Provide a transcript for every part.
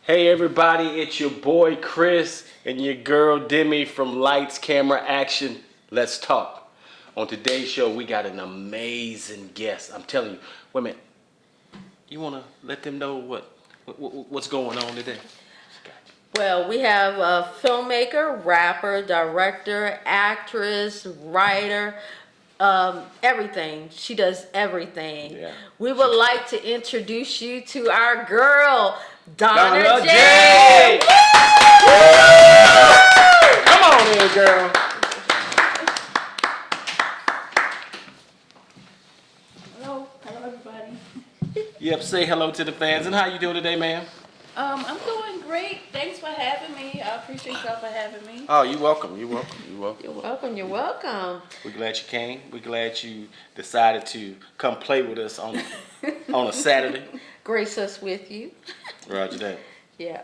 Hey everybody, it's your boy Chris and your girl Demi from Lights, Camera, Action. Let's talk. On today's show, we got an amazing guest. I'm telling you, women, you want to let them know what's going on today? Well, we have a filmmaker, rapper, director, actress, writer, everything. She does everything. Yeah. We would like to introduce you to our girl, Donna Donna J. J. Come on in, girl. Hello everybody. Yep, say hello to the fans. And how you doing today, ma'am? I'm doing great. Thanks for having me. I appreciate y'all for having me. Oh, you're welcome. You're welcome. You're welcome. You're welcome. You're welcome. We're glad you came. We're glad you decided to come play with us on a Saturday. Grace us with you. Roger that. Yeah.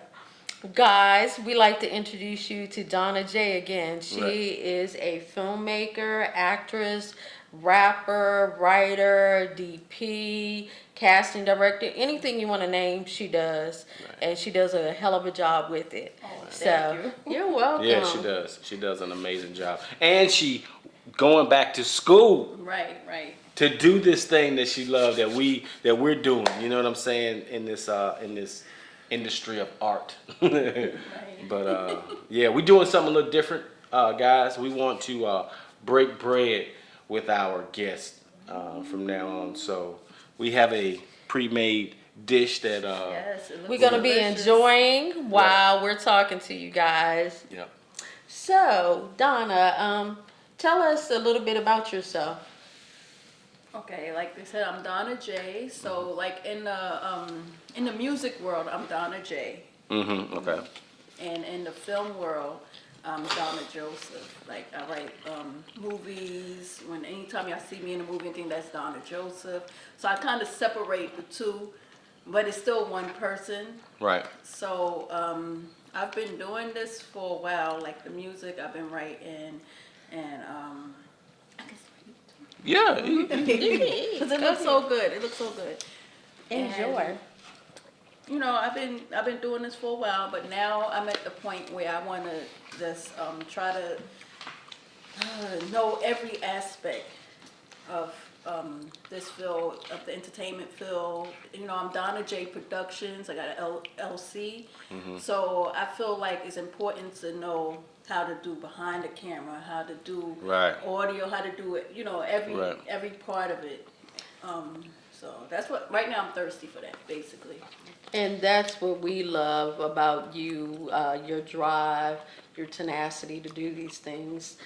Guys, we like to introduce you to Donna J again. She Right. is a filmmaker, actress, rapper, writer, DP, casting director, anything you want to name, she does. Right. And she does a hell of a job with it. Oh, So, thank you. you're welcome. Yeah, she does. She does an amazing job. And she going back to school Right. to do this thing that she loved that we're doing. You know what I'm saying, in this industry of art. But yeah, we're doing something a little different, guys. We want to break bread with our guests from now on. So we have a pre-made dish that Yes, it looks We're going to be delicious. enjoying while we're talking to you guys. yeah. So, Donna, tell us a little bit about yourself. Okay, like they said, I'm Donna J. So like in the music world, I'm Donna J. Mm-hmm. Okay. And in the film world, I'm Donna Joseph. Like I write movies. Anytime y'all see me in a movie and think that's Donna Joseph. So I kind of separate the two, but it's still one person. Right. So I've been doing this for a while, like the music I've been writing, and I can Yeah. because it looks so good. It looks so good. Enjoy. And, you know, I've been doing this for a while, but now I'm at the point where I want to just try to know every aspect of this field, of the entertainment field. You know, I'm Donna J Productions. I got an LLC. So I feel like it's important to know how to do behind the camera, how to do Right. audio, how to do it. You know, every Right. every part of it. So that's what. Right now, I'm thirsty for that, basically. And that's what we love about you, your drive, your tenacity to do these things.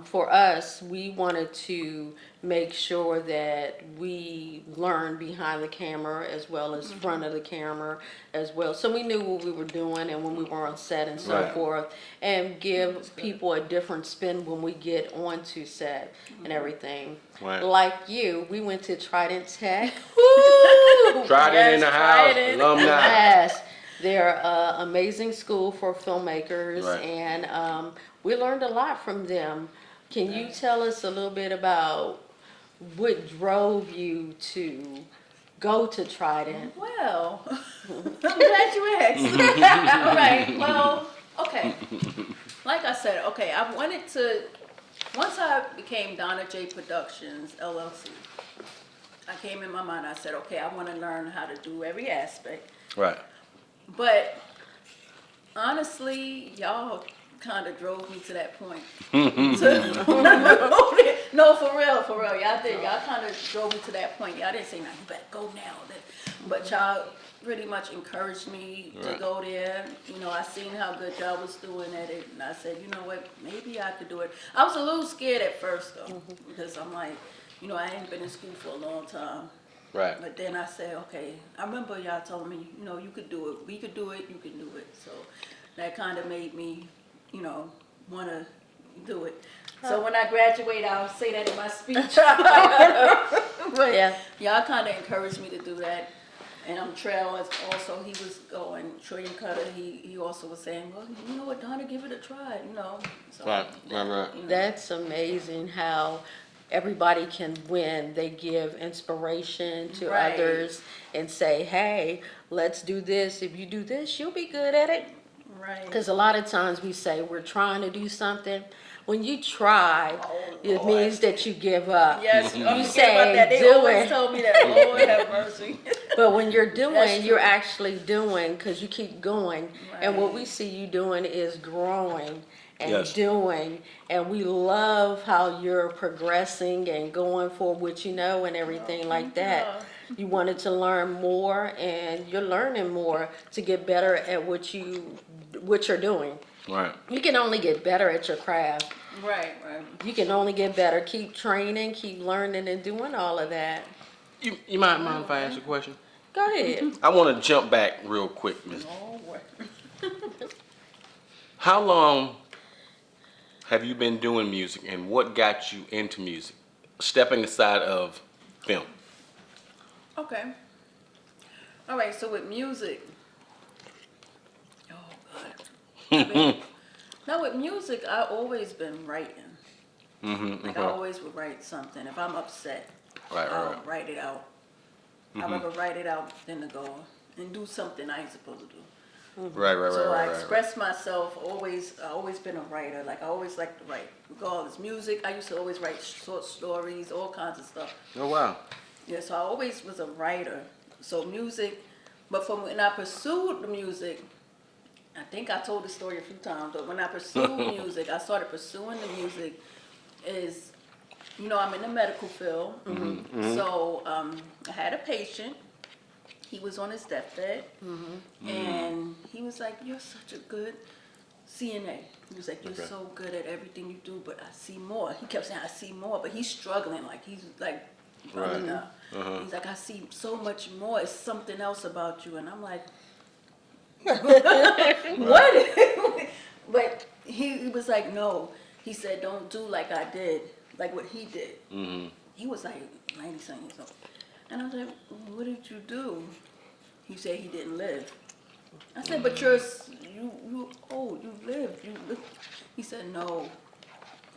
For us, we wanted to make sure that we learned behind the camera as well as front of the camera as well. So we knew what we were doing and when we were on set and so Right. forth, and give people a different spin when we get onto set and everything. Right. Like you, we went to Trident Tech. Woo! Tried it in the house, Trident. alumni. Yes, they're an amazing school for filmmakers, Right. and we learned a lot from them. Can you tell us a little bit about what drove you to go to Trident? Well, I'm glad you asked. All right. Well, okay. Like I said, okay, I wanted to. Once I became Donna J Productions LLC, I came in my mind. I said, okay, I want to learn how to do every aspect. Right. But honestly, y'all kind of drove me to that point. No, for real. Y'all did. Y'all kind of drove me to that point. Y'all didn't say, "No, you better go now." But y'all pretty much encouraged me to Right. go there. You know, I seen how good y'all was doing at it, and I said, you know what, maybe I could do it. I was a little scared at first though, because I'm like, you know, I ain't been in school for a long time. Right. But then I said, okay, I remember y'all telling me, you know, you could do it. We could do it. You can do it. So that kind of made me, you know, want to do it. So when I graduate, I'll say that in my speech. But Yeah. y'all kind of encouraged me to do that. And Trail is also, he was going, Trillian Cutter, he also was saying, well, you know what, Donna, give it a try, you know. So, Right. you know. That's amazing how everybody can win. They give inspiration to Right. others and say, hey, let's do this. If you do this, you'll be good at it. Right. Because a lot of times we say we're trying to do something. When you try, Oh, it Lord. means that you give up. Yes, You you say, say about that. They do always it. told me that. Lord have mercy. But when you're That's doing, true. you're actually doing because you keep going. And what we Right. see you doing is growing and Yes. doing. And we love how you're progressing and going for what you know and everything like that. You wanted to learn more and you're learning more to get better at what you're doing. Right. You can only get better at your craft. Right, right. You can only get better. Keep training, keep learning and doing all of that. You mind if I ask a question? Go ahead. I want to jump back real quick, Miss. Oh, boy. How long have you been doing music, and what got you into music? Stepping aside of film. Okay. All right, so with music. Oh, God. Now, with music, I've always been writing. Like, I always would write something. If I'm upset, Right, I'll right. write it out. I'd rather write it out than to go and do something I ain't supposed to do. Right, right, So right, I right. express myself. I always been a writer. Like I always like to write. Regardless, music. I used to always write short stories, all kinds of stuff. Oh wow. Yeah, so I always was a writer. So music, but from when I pursued the music, I think I told the story a few times. But when I pursued music, I started pursuing the music. I'm in the medical field. So I had a patient. He was on his deathbed, and he was like, "You're such a good CNA." He was like, "You're Okay. so good at everything you do, but I see more." He kept saying, "I see more," but he's struggling. Like he's like, Right. now. He's like, "I see so much more. It's something else about you," and I'm like, "What?" But he was like, "No." He said, "Don't do like I did, like what he did." He was like 90-something years old. And I was like, "What did you do?" He said he didn't live. I said, "But you old, you lived. He said, "No,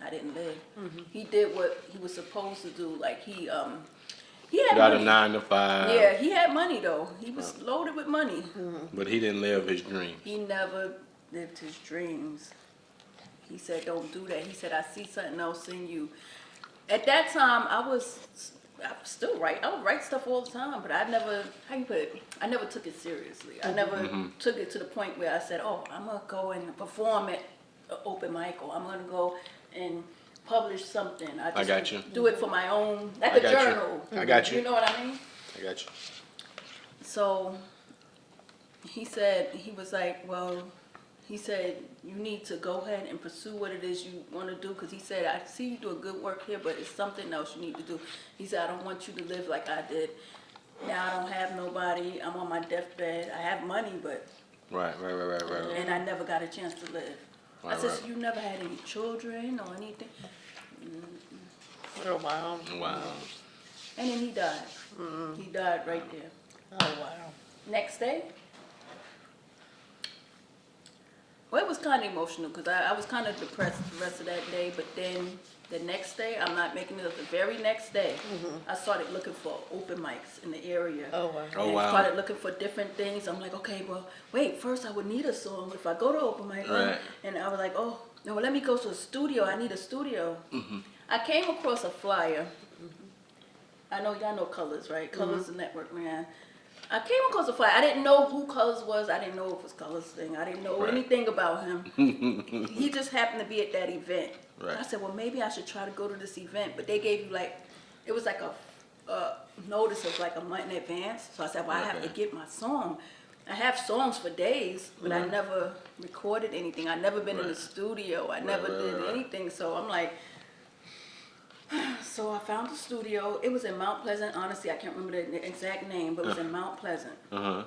I didn't live." He did what he was supposed to do. Like he had Got money. a 9 to 5. Yeah, he had money though. He was loaded with money. But he didn't live his dream. He never lived his dreams. He said, "Don't do that." He said, "I see something else in you." At that time, I still write. I would write stuff all the time, but I never, how you put it, I never took it seriously. I never took it to the point where I said, "Oh, I'm going to go and perform at an open mic, or I'm going to go and publish something." I just got you. do it for my own, like I a got you. journal. I got you. You know what I mean? I got you. So he said, he was like, "Well," he said, "you need to go ahead and pursue what it is you want to do." Because he said, "I see you doing good work here, but it's something else you need to do." He said, "I don't want you to live like I did. Now I don't have nobody. I'm on my deathbed. I have money, but Right. and I never got a chance to live." I Right, said, right. "So you never had any children or anything?" Oh, wow. Wow. And then he died. He died right there. Oh, wow. Next day, well, it was kind of emotional because I was kind of depressed the rest of that day. But then the next day, I'm not making it up, the very next day, I started looking for open mics in the area. Oh, wow. Oh, And wow. started looking for different things. I'm like, okay, well, wait, first I would need a song if I go to open mic. Right. And I was like, oh, no, well, let me go to a studio. I need a studio. I came across a flyer. I know y'all know Colors, right? Colors the network, man. I came across a flyer. I didn't know who Colors was. I didn't know it was Colors thing. I didn't know Right. anything about him. He just happened to be at that event. Right. I said, well, maybe I should try to go to this event. But they gave you like, it was like a notice of like a month in advance. So I said, well, I have to Okay. get my song. I have songs for days, but I never recorded anything. I never been in the Right. studio. I never right, did right. anything. So I'm like, so I found the studio. It was in Mount Pleasant. Honestly, I can't remember the exact name, but it was in Mount Pleasant. Uh-huh.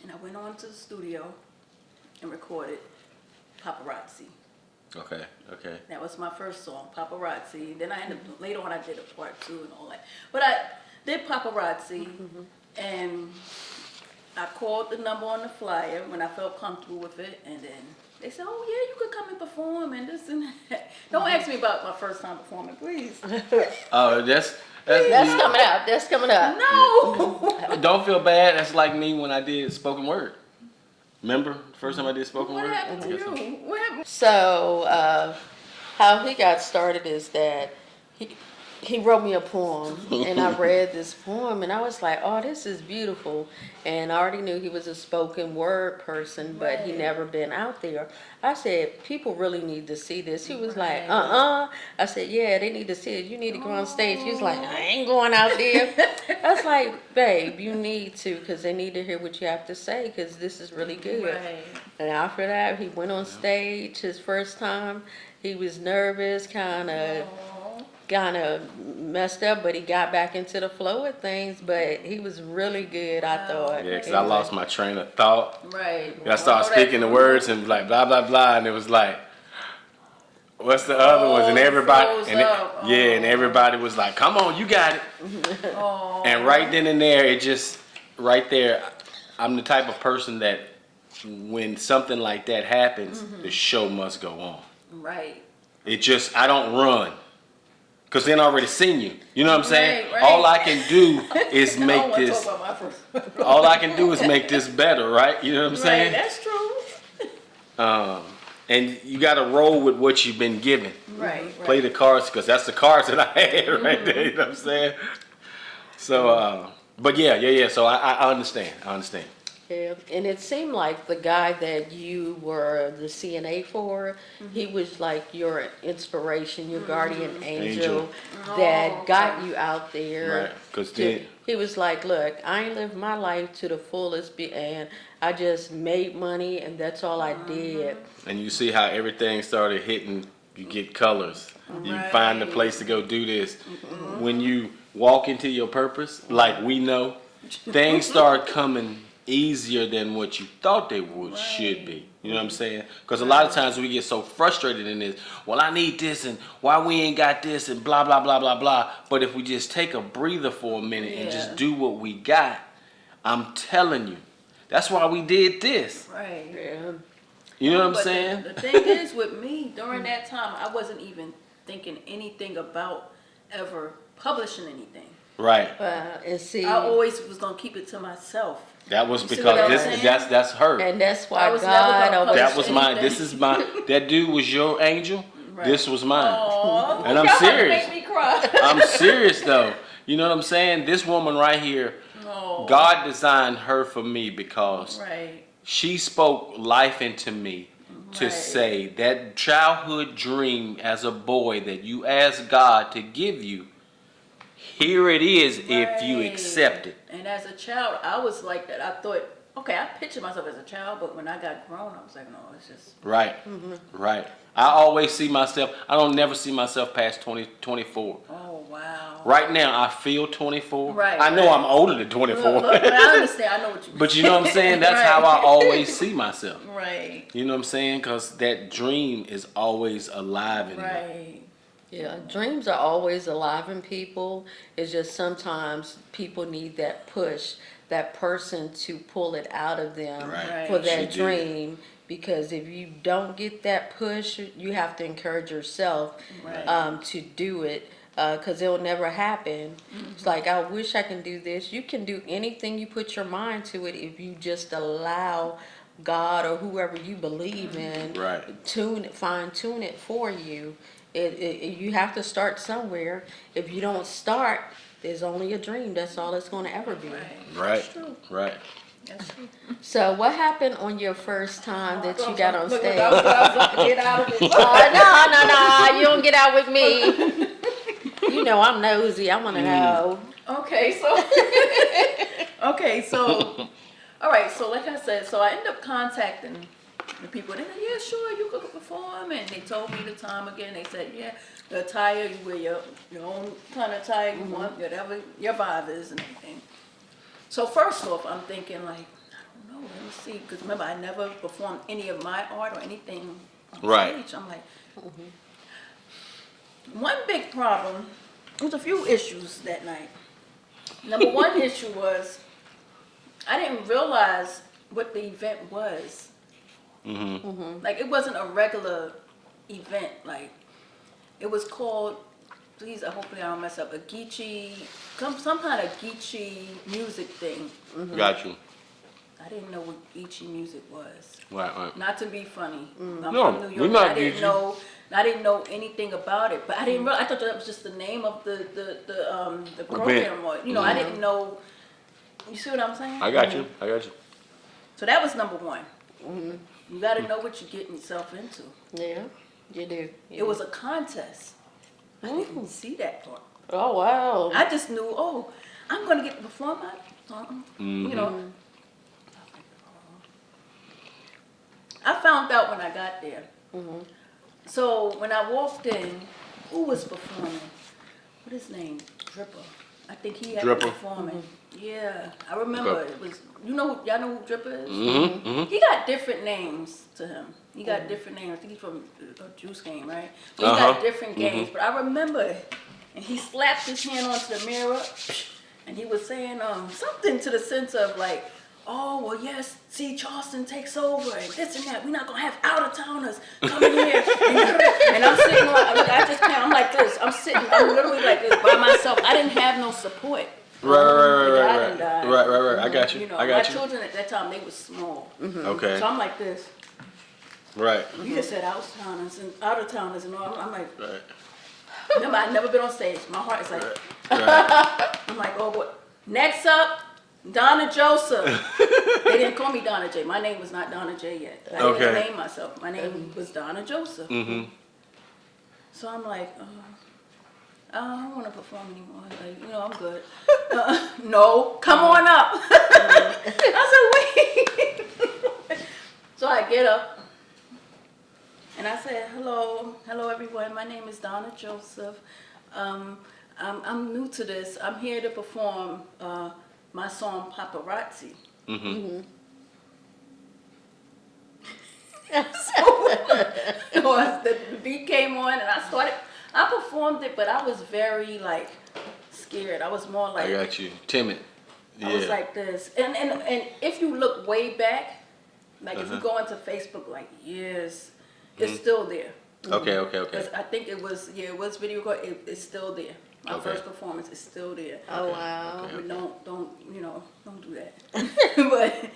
And I went on to the studio and recorded Paparazzi. Okay. That was my first song, Paparazzi. Then I ended up, later on I did a part 2 and all that. But I did Paparazzi, and I called the number on the flyer when I felt comfortable with it, and then they said, "Oh yeah, you could come and perform and this and that." Don't ask me about my first time performing, please. Oh, that's coming up. That's coming up. No. don't feel bad. That's like me when I did spoken word. Remember the first time I did spoken What word? happened to you? What happened? So, how he got started is that he wrote me a poem, and I read this poem, and I was like, "Oh, this is beautiful." And I already knew he was a spoken word person, but he Right. never been out there. I said, "People really need to see this." He was like, Right. I said, "Yeah, they need to see it. You need to go on stage." He was like, "I ain't going out there." I was like, "Babe, you need to, because they need to hear what you have to say, because this is really good." Right. And after that, he went on stage his first time. He was nervous, kind of messed up, but he got back into the flow of things. But he was really good, I thought. Yeah, because I lost my train of thought. Right. I started speaking the words and like blah blah blah, and it was like, what's the other ones? And everybody, froze and up. and everybody was like, "Come on, you got it." Oh. And right then and there, it just right there. I'm the type of person that when something like that happens, the show must go on. Right. It just I don't run. Cause then I already seen you. You know what I'm saying? Right. All I can do is I don't make want to this. talk about my first. All I can do is make this better, right? You know what I'm Right. saying? That's true. And you got to roll with what you've been given. Right. Play the cards, because that's the cards that I had right there. You know what I'm saying? So, but yeah. So I understand. I understand. Yeah, and it seemed like the guy that you were the CNA for, he was like your inspiration, your guardian angel that got you out there. Right. Because He was like, "Look, I ain't lived my life to the fullest, and I just made money, and that's all I did." and you see how everything started hitting. You get colors. You Right. find the place to go do this. When you walk into your purpose, like we know, things start coming easier than what you thought they should be. You know what I'm saying? Because a lot of times we get so frustrated in this. Well, I need this, and why we ain't got this, and blah blah blah blah blah. But if we just take a breather for a minute and just do what we got, I'm telling you, that's why we did this. Right. Yeah. You know what I'm But saying? The thing is, with me, during that time, I wasn't even thinking anything about ever publishing anything. Right. And see, I always was gonna keep it to myself. That was You see because what I'm this saying? that's her. and that's I why was never God gonna always. That was mine. anything. This is my. That dude was your angel. Right. This was mine. Aww, And I'm y'all about to serious. Make me cry. I'm serious though. You know what I'm saying? This woman right here, Oh. God designed her for me because Right. she spoke life into me to Right. say that childhood dream as a boy that you asked God to give you. Here it is if you Right. accept it. And as a child, I was like that. I thought, okay, I pictured myself as a child, but when I got grown, I was like, no, it's just. Right. Right. I always see myself. I don't never see myself past 24. Oh wow. Right now, I feel 24. Right, I know right. I'm older than 24. Look, I understand. I know what you. But you know what I'm saying? That's Right. how I always see myself. Right. You know what I'm saying? Because that dream is always alive in me. Right. Yeah, dreams are always alive in people. It's just sometimes people need that push, that person to pull it out of them Right. for She that did. dream. Because if you don't get that push, you have to encourage yourself Right. to do it. Because it'll never happen. It's like, I wish I can do this. You can do anything you put your mind to it if you just allow God or whoever you believe in Right. fine tune it for you. You have to start somewhere. If you don't start, there's only a dream. That's all it's going to ever be. Right. Right. That's true. Right. That's true. So what happened on your first time that you got on Look, stage? I was like, get out of it. No, you don't get out with me. You know I'm nosy. I want to know. Okay, so all right, so like I said, so I ended up contacting the people. They said, yeah, sure, you could perform, and they told me the time again. They said, yeah, the attire, you wear your own kind of attire you want, whatever your vibe is and everything. So first off, I'm thinking like, I don't know, let me see, because remember I never performed any of my art or anything on Right. stage. I'm like, one big problem. There was a few issues that night. Number one issue was I didn't realize what the event was Like it wasn't a regular event. Like it was called. Please, hopefully I don't mess up. A Geechee, some kind of Geechee music thing. Got you. I didn't know what Geechee music was. Right. Not to be funny. I'm No, from New we're York. not I didn't Geechee. know. I didn't know anything about it, but I didn't. I thought that was just the name of the program, or I didn't know. You see what I'm saying? I got you. So that was number one. You got to know what you're getting yourself into. Yeah, you do. It was a contest. I didn't see that part. Oh, wow. I just knew, I'm going to get to perform my song. I found out when I got there. So when I walked in, who was performing? What is his name? Dripper. I think he had been Dripper? performing. Yeah, I remember Okay. it was. Y'all know who Dripper is? He got different names to him. He got different names. I think he's from Juice Game, right? He got different games, but I remember it. And he slapped his hand onto the mirror, and he was saying something to the sense of like, oh, well, yes, see, Charleston takes over, and this and that. We're not going to have out-of-towners coming here. And I'm sitting I just can't. I'm like this. I'm literally like this by myself. I didn't have no support. Right. I got you. My children at that time, they were small. Okay. So I'm like this. Right. You just said out-of-towners and all. I'm like, Right. remember, I'd never been on stage. My heart is like, Right. I'm like, oh, boy. Next up, Donna Joseph. They didn't call me Donna J. My name was not Donna J yet. I didn't even name myself. My name was Donna Joseph. So I'm like, I don't want to perform anymore. Like, I'm good. No, come on up. I said, wait. So I get up and I said, hello everyone. My name is Donna Joseph. I'm new to this. I'm here to perform my song Paparazzi. So the beat came on and I performed it, but I was very scared. I was more like, I got you. Timid. Yeah. I was like this. And if you look way back, if you go into Facebook years, it's still there. Okay. 'Cause I think it was video call. It's still there. My first performance is still there. Oh, wow. But don't do that. But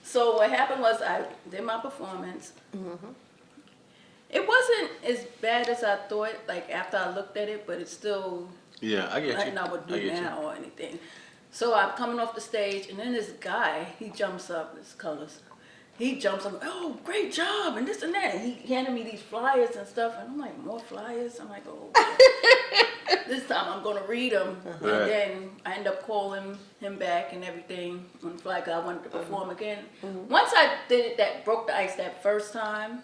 so what happened was I did my performance. It wasn't as bad as I thought. After I looked at it, but it's still Yeah, I get you. nothing I would do now or anything. So I'm coming off the stage, and then this guy, he jumps up. His colors. He jumps up. Oh, great job, and this and that. And he handed me these flyers and stuff, and I'm like, more flyers. I'm like, oh. This time I'm gonna read them, Right. and then I end up calling him back and everything on the fly because I wanted to perform again. Once I did it, that broke the ice that first time.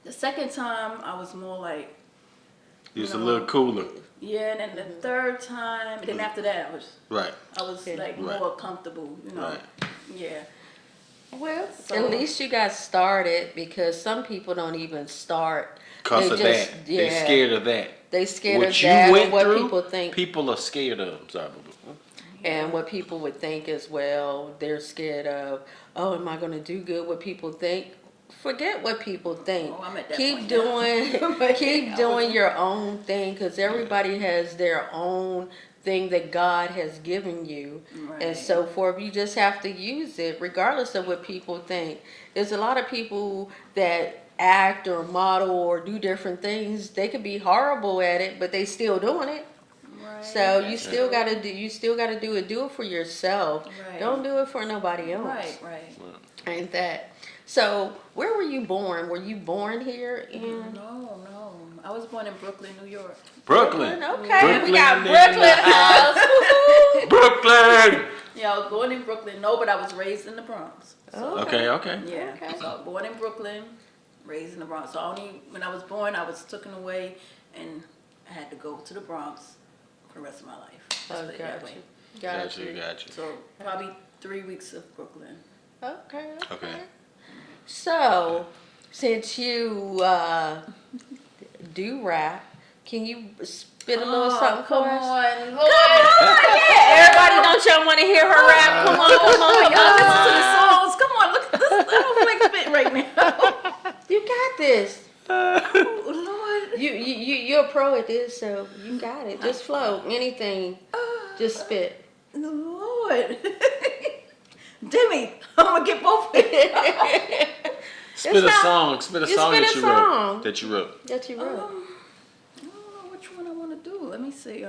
The second time I was more like, Just a little cooler. yeah, and then the third time, and then after that Right. I was Right. more comfortable, Right. Yeah. Well, So- at least you got started, because some people don't even start. Because They of just- that. They're scared of that. They scared What of you that, went and what through, people think. people are scared of. I'm sorry, boo-boo. And what people would think as well, they're scared of, oh, am I going to do good? What people think? Forget what people think. Oh, I'm at that Keep point doing, now. keep doing your own thing, because everybody has their own thing that God has given you, and Right. so forth. You just have to use it, regardless of what people think. There's a lot of people that act or model or do different things. They could be horrible at it, but they still doing it. Right. So you still gotta do. You still gotta do it. Do it for yourself. Right. Don't do it for nobody else. Right. Ain't that? So where were you born? Were you born here in No. I was born in Brooklyn, New York. Brooklyn. Okay, we got Brooklyn in the Brooklyn house. Woo-hoo. Brooklyn. Yeah, I was born in Brooklyn. No, but I was raised in the Bronx. Oh, Okay. Yeah. Okay. So born in Brooklyn, raised in the Bronx. So when I was born, I was taken away, and I had to go to the Bronx for the rest of my life. Oh, Let's put it that way. Got you. Got you. So probably 3 weeks of Brooklyn. Okay. Okay. So, since you do rap, can you spit a little something for Come us? on, Lord. Yeah, everybody don't y'all want to hear her rap? Come on. Y'all listen to the songs. Come on, look at this. I don't feel like spitting right now. this. Oh, Lord. You're a pro at this, so you got it. Just flow. Anything. Just spit. Lord. Demi, I'm gonna get both of it. Spit a song. Spit a that you song. wrote. That you wrote. That you wrote. I don't know which one I want to do. Let me see.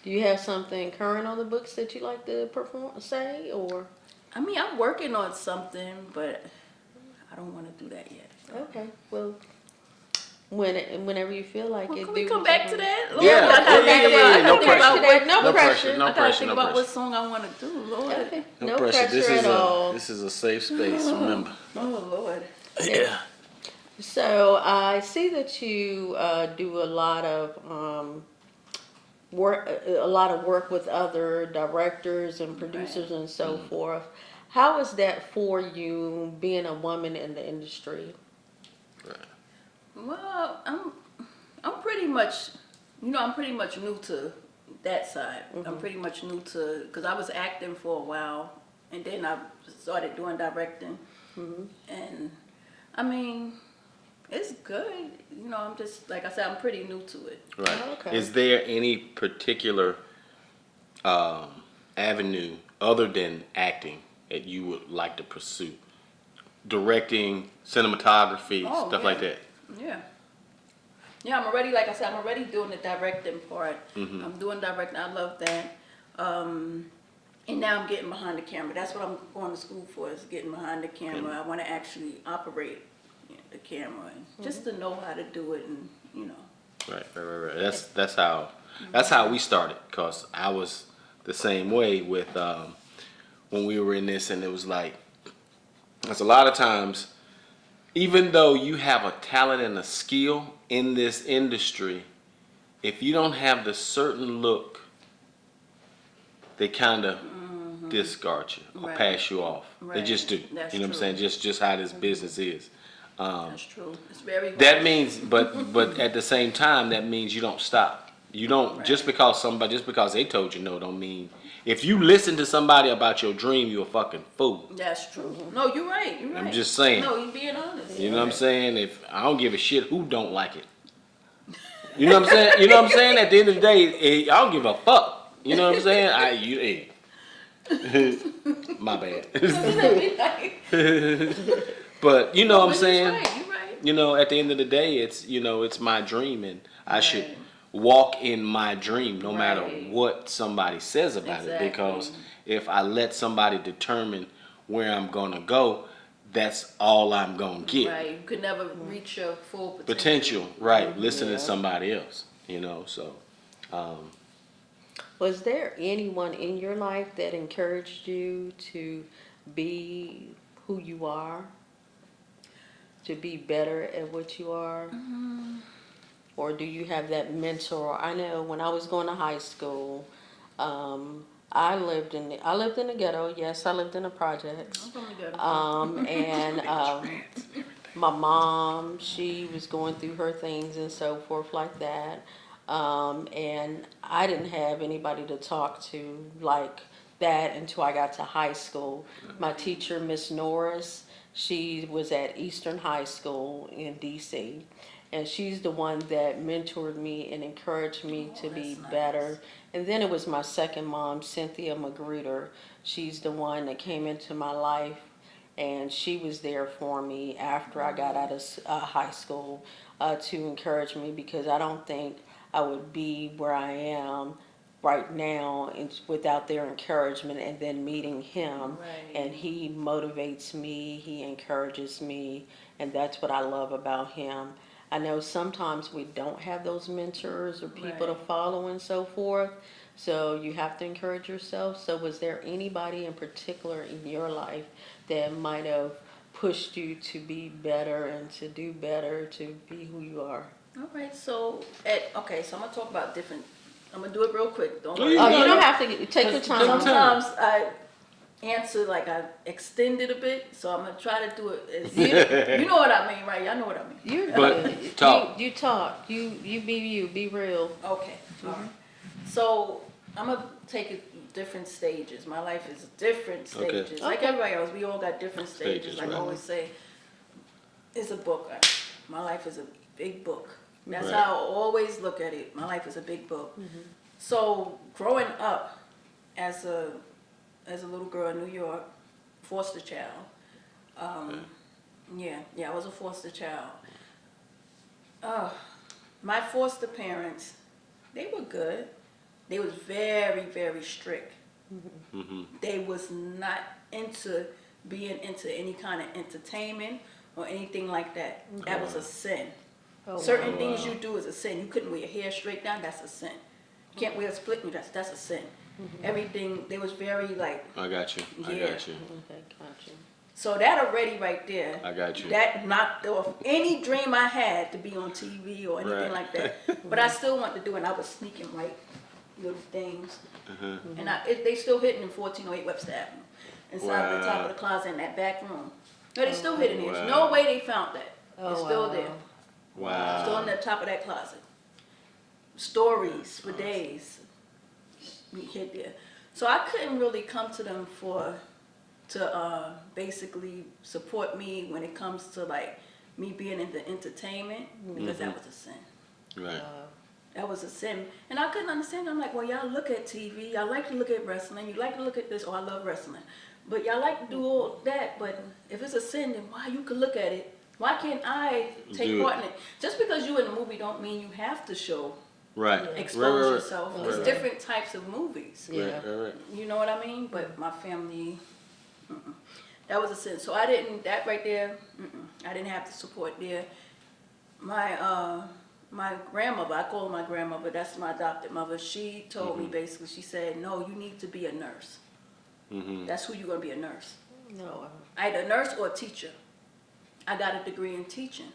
Do you have something current on the books that you like to say, or? I mean, I'm working on something, but I don't want to do that yet. Okay, well, whenever you feel like Well, it. can we come back to that? Lord, Yeah, I gotta think about. no I gotta think about pressure. what. No pressure. I gotta think about what song I want to do. Lord. Okay. No, No pressure. pressure at all. This is a safe space. Remember. Oh Lord. Yeah. So I see that you do a lot of work with other directors and producers and so forth. How is that for you, being a woman in the industry? Right. Well, I'm pretty much, I'm pretty much new to that side. I'm pretty much new to, because I was acting for a while, and then I started doing directing, and I mean, it's good. I'm just, like I said, I'm pretty new to it. Right. Oh, okay. Is there any particular avenue other than acting that you would like to pursue? Directing, cinematography, stuff like that. Yeah. Yeah, I'm already, like I said, I'm already doing the directing part. Mm-hmm. I'm doing directing. I love that. And now I'm getting behind the camera. That's what I'm going to school for, is getting behind the camera. I want to actually operate the camera and just to know how to do it, and Right. That's how we started. Cause I was the same way with when we were in this, and it was like, there's a lot of times, even though you have a talent and a skill in this industry, if you don't have the certain look, they kind of discard you or Right. pass you off. They Right. just do. That's you know what I'm true. saying? Just how this business is. that's true. It's very That means, but at the same time, that means you don't stop. You don't Right. just because they told you no, don't mean. If you listen to somebody about your dream, you're a fucking fool. That's true. No, you're right. You're right. I'm just saying. No, you're being honest. You know what I'm saying? If I don't give a shit who don't like it. You know what I'm saying? You know what I'm saying? At the end of the day, I don't give a fuck. You know what I'm saying? My bad. But you know what I'm saying? You're right. At the end of the day, it's my dream, and I should walk in my dream no matter Right. what somebody says about it. Because if I let somebody determine where I'm gonna go, that's all I'm gonna get. Right. You could never reach your full Potential, right? Listen to somebody else. So. Was there anyone in your life that encouraged you to be who you are? To be better at what you are? Or do you have that mentor? I know when I was going to high school, I lived in the ghetto. Yes, I lived in the projects. And my mom, she was going through her things and so forth like that. And I didn't have anybody to talk to like that until I got to high school. My teacher, Miss Norris, she was at Eastern High School in DC, and she's the one that mentored me and encouraged me to be better. And then it was my second mom, Cynthia Magruder. She's the one that came into my life, and she was there for me after I got out of high school to encourage me, because I don't think I would be where I am right now without their encouragement, and then meeting him. And he motivates me, he encourages me, and that's what I love about him. I know sometimes we don't have those mentors or people to follow and so forth, so you have to encourage yourself. So was there anybody in particular in your life that might have pushed you to be better and to do better, to be who you are? All right, so I'm gonna talk about different. I'm gonna do it real quick. Don't worry. You don't have to take your time. Sometimes I answer like I extended a bit, so I'm gonna try to do it. You know what I mean, right? Y'all know what I mean. You're But good. talk. You talk. You be you. Be real. Okay. All right. So I'm gonna take it different stages. My life is different stages. Like everybody else, we all got different stages. Like I always say, is a book. My life is a big book. That's Right. how I always look at it. My life is a big book. So growing up as a little girl in New York, foster child. Yeah, I was a foster child. My foster parents, they were good. They was very, very strict. They was not into being into any kind of entertainment or anything like that. That was a sin. Certain things you do is a sin. You couldn't wear your hair straight down, that's a sin. You can't wear a split, that's a sin. Everything, they was very like, I got you. I Yeah. got you. Okay, gotcha. so that already right there. I got you. That knocked off any dream I had to be on TV or anything Right. like that. But I still wanted to do it, and I was sneaking right little things. And they still hidden in 1408 Webster Avenue, inside the top Wow. of the closet in that back room. No, they still hidden there. There's Wow. no way they found that. Oh, It's still wow. there. Wow. Still in the top of that closet. Stories for days. We hid there. So I couldn't really come to them to basically support me when it comes to like me being into entertainment, because that was a sin. Right. That was a sin. And I couldn't understand. I'm like, well, y'all look at TV, y'all like to look at wrestling, you like to look at this, oh, I love wrestling. But y'all like to do all that, but if it's a sin, then why you can look at it? Why can't I take Do part in it? Just because you in a movie don't mean you have to show, Right. expose Right. yourself. It's Right. different types of movies. Yeah. Right. Right. You know what I mean? But my family, that was a sin. So I didn't, that right there, I didn't have the support there. My grandmother, I call her my grandmother, that's my adopted mother, she told me basically, she said, no, you need to be a nurse. That's who you're going to be, a nurse. No. Either a nurse or a teacher. I got a degree in teaching.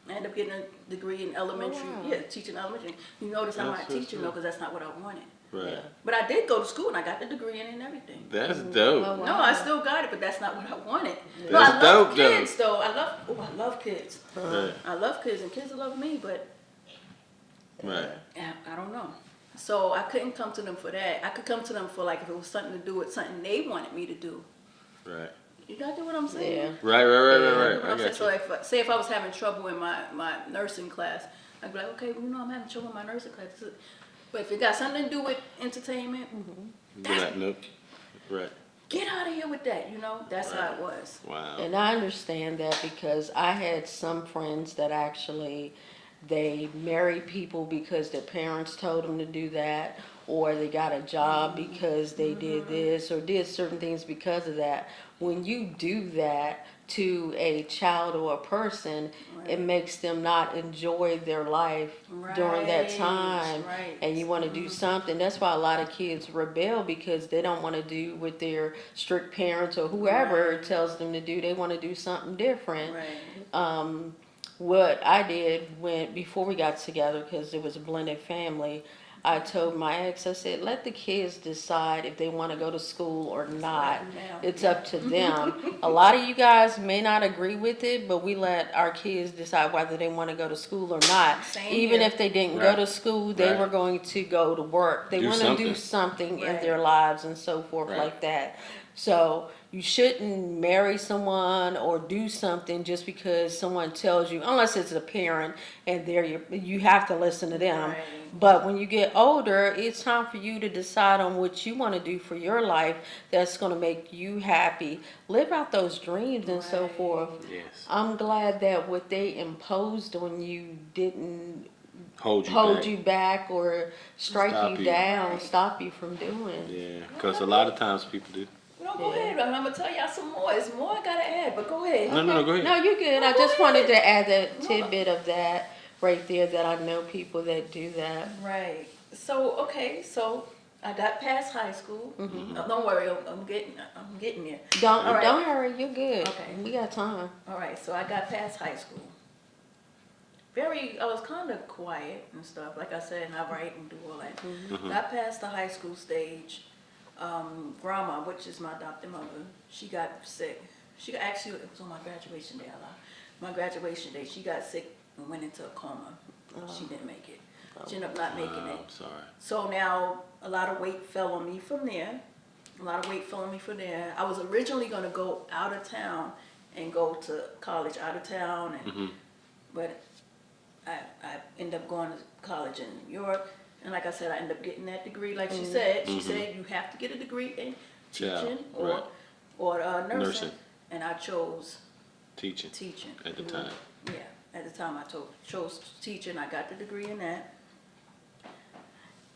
I ended up getting a degree in elementary, wow. yeah, teaching elementary. You notice I'm not That's so teaching though, because that's not what I wanted. Right. Yeah. But I did go to school and I got the degree in it and everything. That's dope. Oh, wow. No, I still got it, but that's not what I wanted. No, That's I love dope, though. kids though. I love kids. Right. I love kids and kids love me, but Right. I don't know. So I couldn't come to them for that. I could come to them for like if it was something to do with something they wanted me to do. Right. You got what I'm saying? Yeah. Right. Right. Right. You know Right. what I I'm saying? got So you. like, say if I was having trouble in my nursing class, I'd be like, okay, well, I'm having trouble in my nursing class. But if it got something to do with entertainment, Be like, nope. Right. get out of here with that. You know, that's how it was. Wow. And I understand that because I had some friends that actually, they married people because their parents told them to do that, or they got a job because they did this, or did certain things because of that. When you do that to a child or a person, it makes them not enjoy their life during that time. Right. And you want to do something. That's why a lot of kids rebel, because they don't want to do what their strict parents or whoever tells them to do. They want to do something different. Right. What I did before we got together, because it was a blended family, I told my ex, I said, let the kids decide if they want to go to school or not. Yeah. It's up to them. A lot of you guys may not agree with it, but we let our kids decide whether they want to go to school or not. Same Even here. if they didn't Right. go to school, they Right. were going to go to work. They Do want to do something. something in Right. their lives and so forth Right. like that. So you shouldn't marry someone or do something just because someone tells you, unless it's a parent and you have to listen to them. Right. But when you get older, it's time for you to decide on what you want to do for your life that's going to make you happy. Live out those dreams and so Right. forth. Yes. I'm glad that what they imposed on you didn't Hold you hold back. you back or strike Stop you you. down, Right. stop you from doing. Yeah. Because a lot of times people do. No, go Yeah. ahead. I'm gonna tell y'all some more. It's more I gotta add, but go ahead. No. Go ahead. No, you're good. I No, just go wanted ahead. to add that tidbit of that right there, that I know people that do that. Right. So okay. So I got past high school. Don't worry. I'm getting there. Don't All right. don't hurry, you're good. Okay. We got time. All right. So I got past high school. I was kind of quiet and stuff. Like I said, and I write and do all that. Got past the high school stage. Grandma, which is my adopted mother, she got sick. Actually, it was on my graduation day. My graduation day, she got sick and went into a coma. She didn't make it. She ended up not making Oh, it. I'm sorry. So now a lot of weight fell on me from there. I was originally going to go out of town and go to college out of town. And but I ended up going to college in New York, and like I said, I ended up getting that degree. Like she said, you have to get a degree in teaching or nursing, and I chose Teaching at the time. Yeah, at the time I chose teaching. I got the degree in that.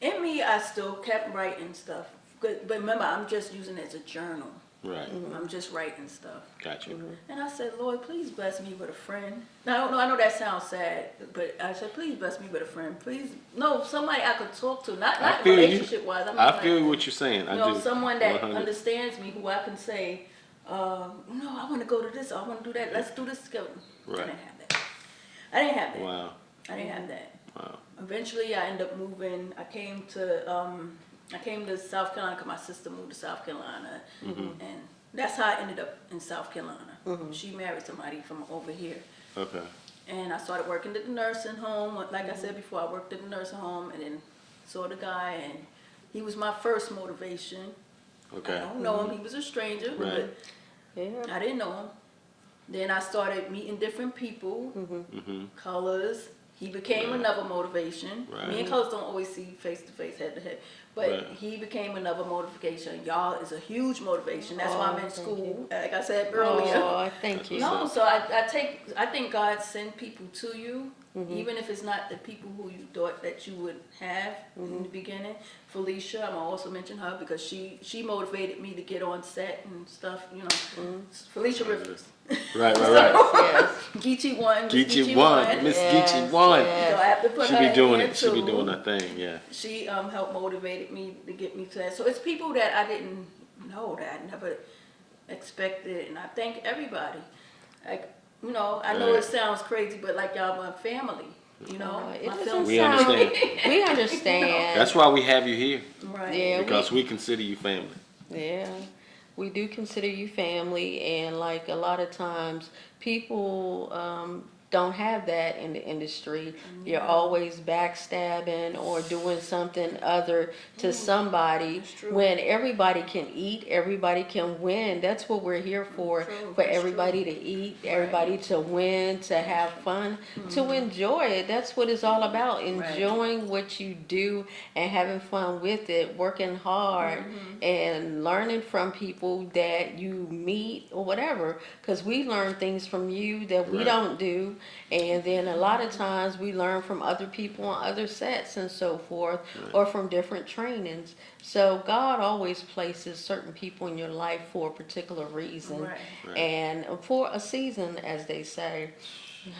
In me, I still kept writing stuff, but remember, I'm just using it as a journal. Right. I'm just writing stuff. Got you. And I said, Lord, please bless me with a friend. Now, I know that sounds sad, but I said, please bless me with a friend. Please, no, somebody I could talk to, not relationship-wise. I feel what you're saying. I do. Someone that 100. understands me, who I can say, no, I want to go to this, I want to do that, let's do this together. Right. I didn't have that. Wow. I didn't have that. Wow. Eventually, I ended up moving. I came to South Carolina because my sister moved to South Carolina, and that's how I ended up in South Carolina. She married somebody from over here. Okay. And I started working at the nursing home. Like I said before, I worked at the nursing home, and then saw the guy, and he was my first motivation. Okay. I don't know him. He was a stranger, Right. but I didn't know him. Then I started meeting different people, Colors. He became another motivation. Right. Me and Colors don't always see face to face, head to head, but Right. he became another motivation. Y'all is a huge motivation. That's why I'm in thank school. you. Like I said earlier. Oh, thank you. No, so I think God send people to you, even if it's not the people who you thought that you would have in the beginning. Felicia, I'm gonna also mention her because she motivated me to get on set and stuff, Felicia Rivers. Right. Yes. Geechee one. Geechee one. Miss Yes, Geechee one. yes. So I have to put She her be in doing here it. She be too. doing her thing. Yeah. She helped motivated me to get me to that. So it's people that I didn't know, that I never expected, and I thank everybody. Like, I know Right. it sounds crazy, but like y'all my family, It my doesn't film We sound- understand. We understand. That's why we have you here, right. Yeah, because we consider you family. Yeah, we do consider you family, and like a lot of times, people don't have that in the industry. You're always backstabbing or doing something other to somebody that's true. when everybody can eat, everybody can win. That's what we're here for, True, for that's everybody true. to eat, everybody to win, to have fun, to enjoy it. That's what it's all about, enjoying what you do and having fun with it, working hard and learning from people that you meet or whatever, because we learn things from you that we Right. don't do. And then a lot of times we learn from other people on other sets and so forth, or from different trainings. So God always places certain people in your life for a particular reason, Right. and for a season, as they say.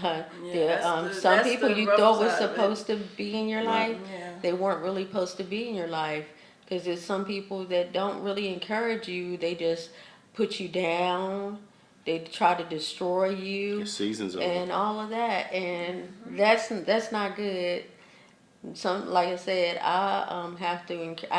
that's Some that's people the you rough thought was side of it. supposed to be in your Right. life, Yeah. they weren't really supposed to be in your life. Because there's some people that don't really encourage you, they just put you down, they try to destroy you. Your season's over. And all of that, and that's not good. Like I said, I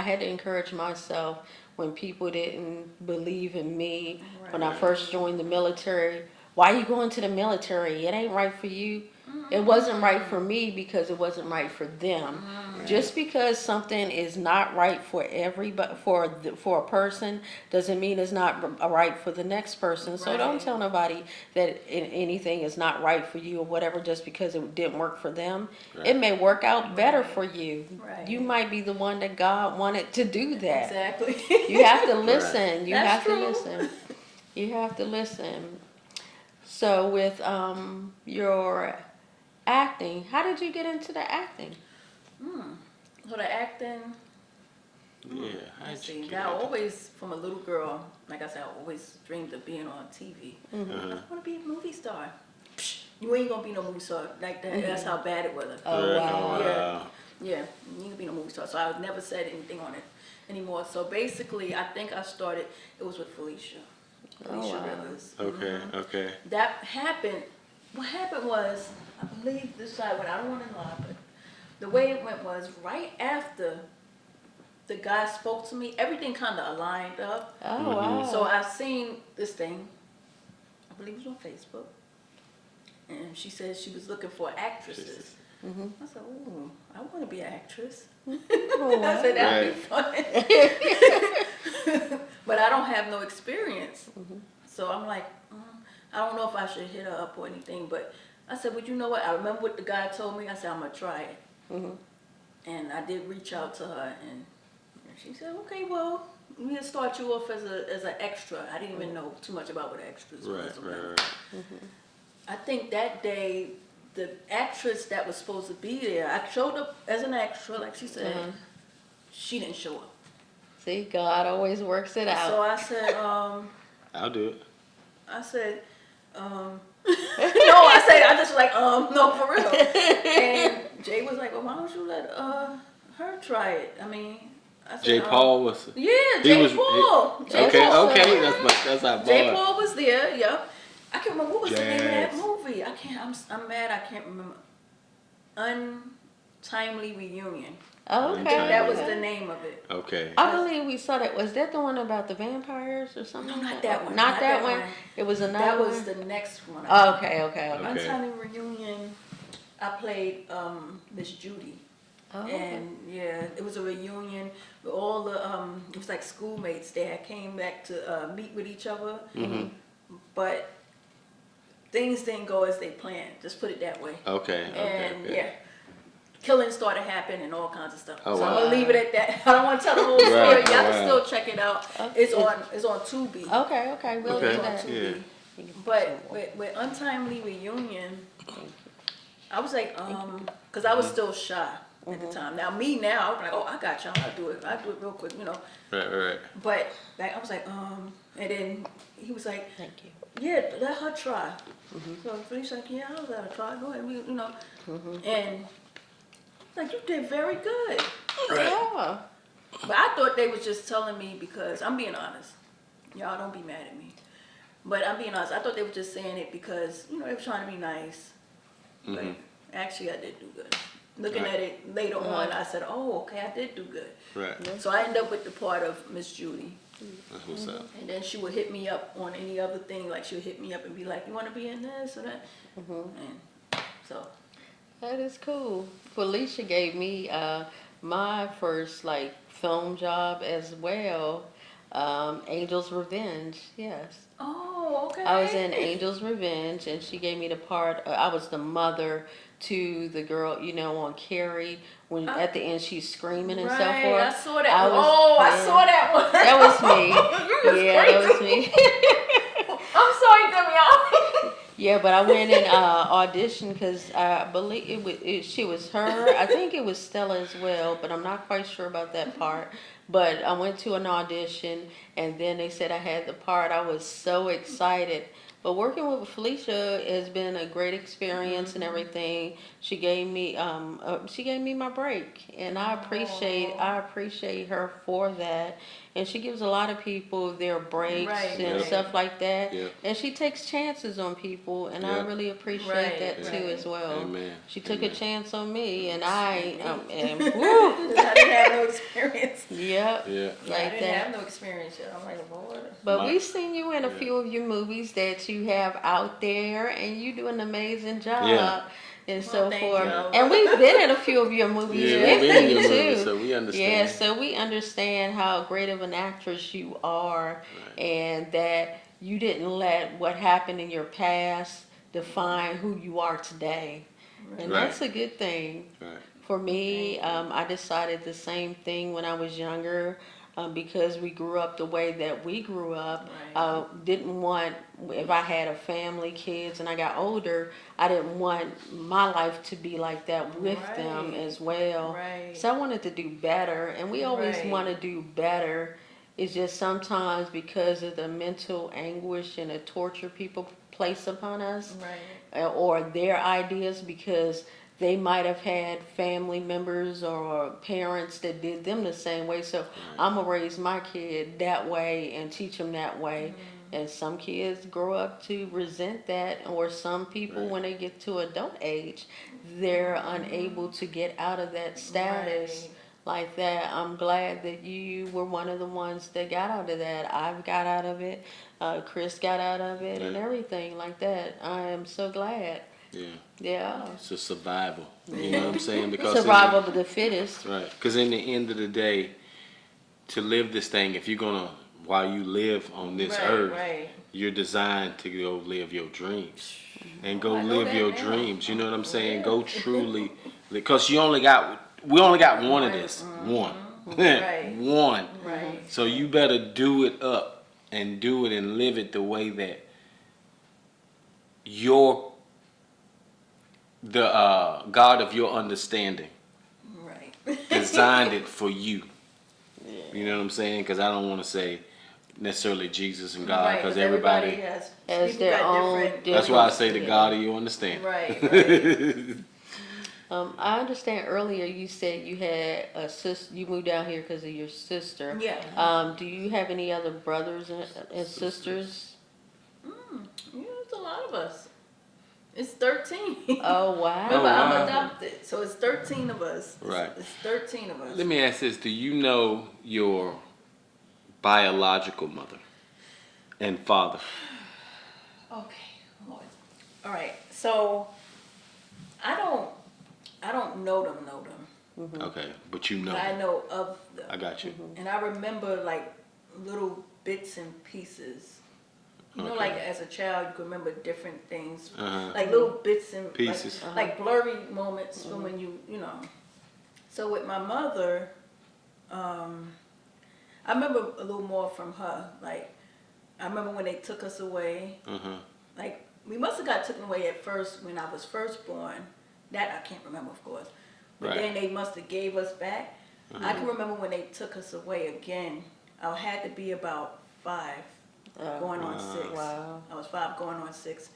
had to encourage myself when people didn't believe in me. When I first joined the military, why are you going to the military? It ain't right for you. It wasn't right for me because it wasn't right for them. Just because something is not right for everybody, for a person, doesn't mean it's not right for the next person. So don't Right. tell nobody that anything is not right for you or whatever just because it didn't work for them. Right. It may work out better for you. Right. You might be the one that God wanted to do that. Exactly. You have to listen. You That's have to true. listen. You have to listen. So with your acting, how did you get into the acting? So the acting, Yeah. How'd let's you see. get Now, I into- always, from a little girl, like I said, I always dreamed of being on TV. I want to be a movie star. Psh, you ain't gonna be no movie star like that. That's how bad it was. Oh, Right. wow. Wow. Yeah, you ain't gonna be no movie star. So I never said anything on it anymore. So basically, I think I started. It was with Felicia. Felicia wow. Rivers. Okay. Okay. That happened. What happened was, I believe this side, but I don't want to lie, but the way it went was right after the guy spoke to me, everything kind of aligned up. Oh, wow. So I seen this thing, I believe it was on Facebook, and she said she was looking for actresses. I said, ooh, I want to be an actress. I said, that'd be fun. But I don't have no experience. So I'm like, I don't know if I should hit her up or anything, but I said, well, you know what? I remember what the guy told me. I said, I'm gonna try it. And I did reach out to her, and she said, okay, well, we'll start you off as an extra. I didn't even know too much about what extras was. Right. I think that day, the actress that was supposed to be there, I showed up as an extra, like she said. She didn't show up. See, God always works it out. So I said, I'll do it. I said, no, I just like, no, for real. And Jay was like, well, why don't you let her try it? I mean, I said, Jay Paul was. Yeah, Jay Paul. Jay Paul. Okay, that's our boy. Jay Paul was there. Yep. I can't remember what was the name of that Yes. movie. I'm mad. I can't remember. Untimely Reunion. Oh, okay. That was the name of it. Okay. I believe we saw that. Was that the one about the vampires or something? No, like not that one. Not that one. It was another That was one? the next one. Oh, okay. Okay. Untimely Reunion. I played Miss Judy. Oh, And yeah, it was a reunion with all the it was like schoolmates there. Came back to meet with each other, but things didn't go as they planned. Just put it that way. Okay. And yeah, killings started happening and all kinds of stuff. Oh, so wow. I'm gonna leave it at that. I don't want to tell the whole story. Right, Y'all wow. can still check it out. It's on Tubi. Okay. We'll Okay. do that. Yeah. But with Untimely Reunion, I was like, because I was still shy at the time. Now I'm like, oh, I got y'all. I'll do it real quick, you know. Right. But like, I was like, and then he was like, Thank you. yeah, let her try. So Felicia's like, yeah, I'll let her try. Go ahead, you know. And like, you did very good. Yeah. But I thought they was just telling me because I'm being honest. Y'all don't be mad at me. But I'm being honest. I thought they were just saying it because, you know, they were trying to be nice. But actually, I did do good. Looking at it later on, I said, oh, okay, I did do good. Right. So I ended up with the part of Miss Judy. That's what's up. And then she would hit me up on any other thing. Like, she would hit me up and be like, you want to be in this or that? And so. That is cool. Felicia gave me my first like film job as well. Angel's Revenge. Yes. Oh, okay. I was in Angel's Revenge, and she gave me the part. I was the mother to the girl, you know, on Carrie when at the end she's screaming and so Right, forth. I saw that. I saw that one. That was me. You was That was crazy. me. I'm sorry, Demi. Yeah, but I went and auditioned because I believe she was her. I think it was Stella as well, but I'm not quite sure about that part. But I went to an audition, and then they said I had the part. I was so excited. But working with Felicia has been a great experience and everything. She gave me my break, and I appreciate her for that. And she gives a lot of people their breaks and stuff like that. Yep. And she takes chances on people, and I Yep. really appreciate that too as well. Amen. She took a chance on me, and I am I didn't have no experience. yep, Yeah. I like didn't that. have no experience yet. I'm like, Lord. But My- we've seen you in a few of your movies that you have out there, and you do an amazing job. Yeah. And so thank forth. you. And we've been in a few of your movies Yeah, with we've been in you your too. movies, so we understand. Yeah, so we understand how great of an actress you are, and that you didn't let what happened in your past define who you are today. And Right. that's a good thing. Right. For me, I decided the same thing when I was younger. Because we grew up the way that we grew up, didn't want, if I had a family, kids, and I got older, I didn't want my life to be like that with them as well. Right. So I wanted to do better, and we always Right. want to do better. It's just sometimes because of the mental anguish and the torture people place upon us, or their ideas, because they might have had family members or parents that did them the same way. So I'm going to raise my kid that way and teach them that way. And some kids grow up to resent that, or some people, when they get to adult age, they're unable to get out of that status like that. I'm glad that you were one of the ones that got out of that. I've got out of it. Chris got out of it and everything like that. I am so glad. Yeah. Yeah. It's a survival. You know what I'm saying? Because Survival of the fittest. right. Because in the end of the day, to live this thing, if you're gonna while you live on this Right, earth, right. you're designed to go live your dreams and go I know live that your now. dreams. You know what I'm saying? Yeah. Go truly, because we only got one of this, one, Right. one. Right. So you better do it up and do it and live it the way that the God of your understanding Right. designed it for you. You know what I'm saying? Because I don't want to say necessarily Jesus and God, Right, because 'cause everybody. has Has people their got own different. That's why I say the Yeah. God of your understanding. Right, right. I understand earlier you said you had a sister, you moved down here because of your sister. Yeah. Do you have any other brothers and sisters? Yeah, it's a lot of us. It's 13. Oh, wow. Remember, Oh, I'm wow. adopted, so it's 13 of us. Right. It's 13 of us. Let me ask this: do you know your biological mother and father? Okay, Lord. All right. So I don't know them. Okay, but you know. But I know of them. I got you. And I remember like little bits and pieces. You know, Okay. like as a child, you can remember different things, Uh-huh. like little bits and Pieces. like blurry moments from when you know. So with my mother, I remember a little more from her. Like I remember when they took us away. Uh-huh. Like we must have got taken away at first when I was first born. That I can't remember, of course. But Right. then they must have gave us back. I can remember when they took us away again. I had to be about 5, going on 6. Wow. I was 5 going on 6.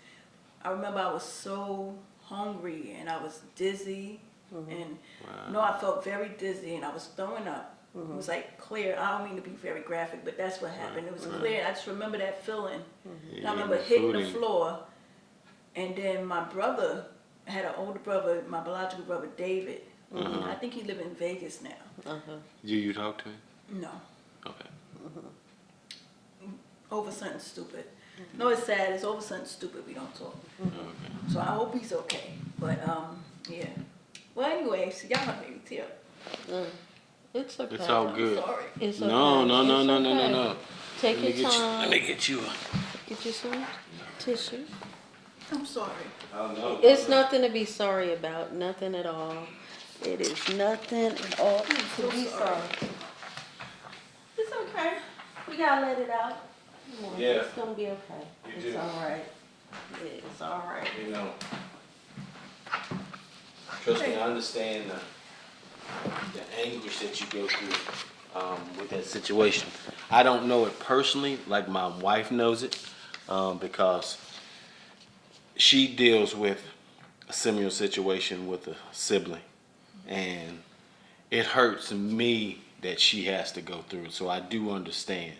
I remember I was so hungry and I was dizzy. And I felt very dizzy and I was throwing up. It was like clear. I don't mean to be very graphic, but that's what happened. It was clear. I just remember that feeling. And I remember hitting the floor. And then my brother, I had an older brother, my biological brother, David. I think he live in Vegas now. Do you talk to him? No. Okay. Over something stupid. No, it's sad. It's over something stupid. We don't talk. Okay. So I hope he's okay. But yeah. Well, anyway, so y'all made me tear. It's okay. It's all good. Sorry. It's okay. No. It's okay. Take Let me your get time. let me get you a. Get you some tissue. I'm sorry. Oh no. It's nothing to be sorry about. Nothing at all. It is nothing at all to so be sorry. sorry. It's okay. We gotta let it out. Come on, Yeah. It's gonna be okay. You It's do. all right. It's all right. You know. Trust me, I understand the anguish that you go through with that situation. I don't know it personally, like my wife knows it, because she deals with a similar situation with a sibling, and it hurts me that she has to go through it. So I do understand.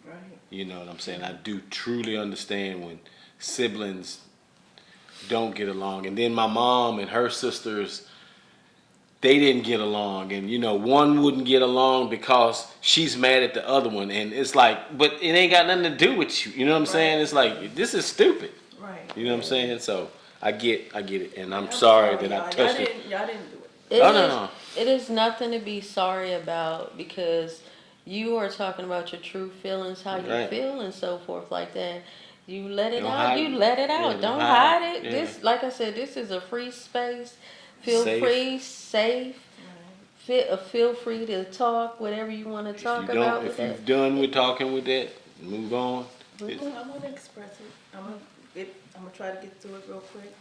Right. You know what I'm saying? I do truly understand when siblings don't get along. And then my mom and her sisters, they didn't get along. And, you know, one wouldn't get along because she's mad at the other one. And it's like, but it ain't got nothing to do with you. You know what I'm saying? It's like, this is stupid. Right. You know what I'm saying? So I get it. And I'm sorry that I touched it. Y'all didn't do it. No. It is nothing to be sorry about because you are talking about your true feelings, how you Right. feel and so forth like that. You let it Don't out, hide you it. let it Yeah, out. don't Don't hide hide it. it. Yeah. This, like I said, this is a free space. Feel Safe. free, safe. Feel free to talk, whatever you want to talk about with If that. you've done with talking with that, move on. It's- I'm gonna express it. I'm gonna try to get through it real quick.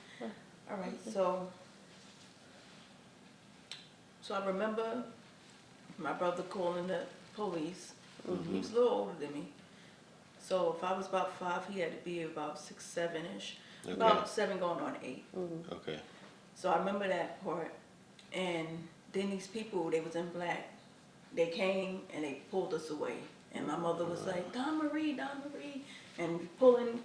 All right. So I remember my brother calling the police. He was a little older than me. So if I was about 5, he had to be about 6, 7-ish. Okay. About 7 going on 8. Okay. So I remember that part. And then these people, they was in black. They came and they pulled us away. And my mother was like, Don Marie, and pulling,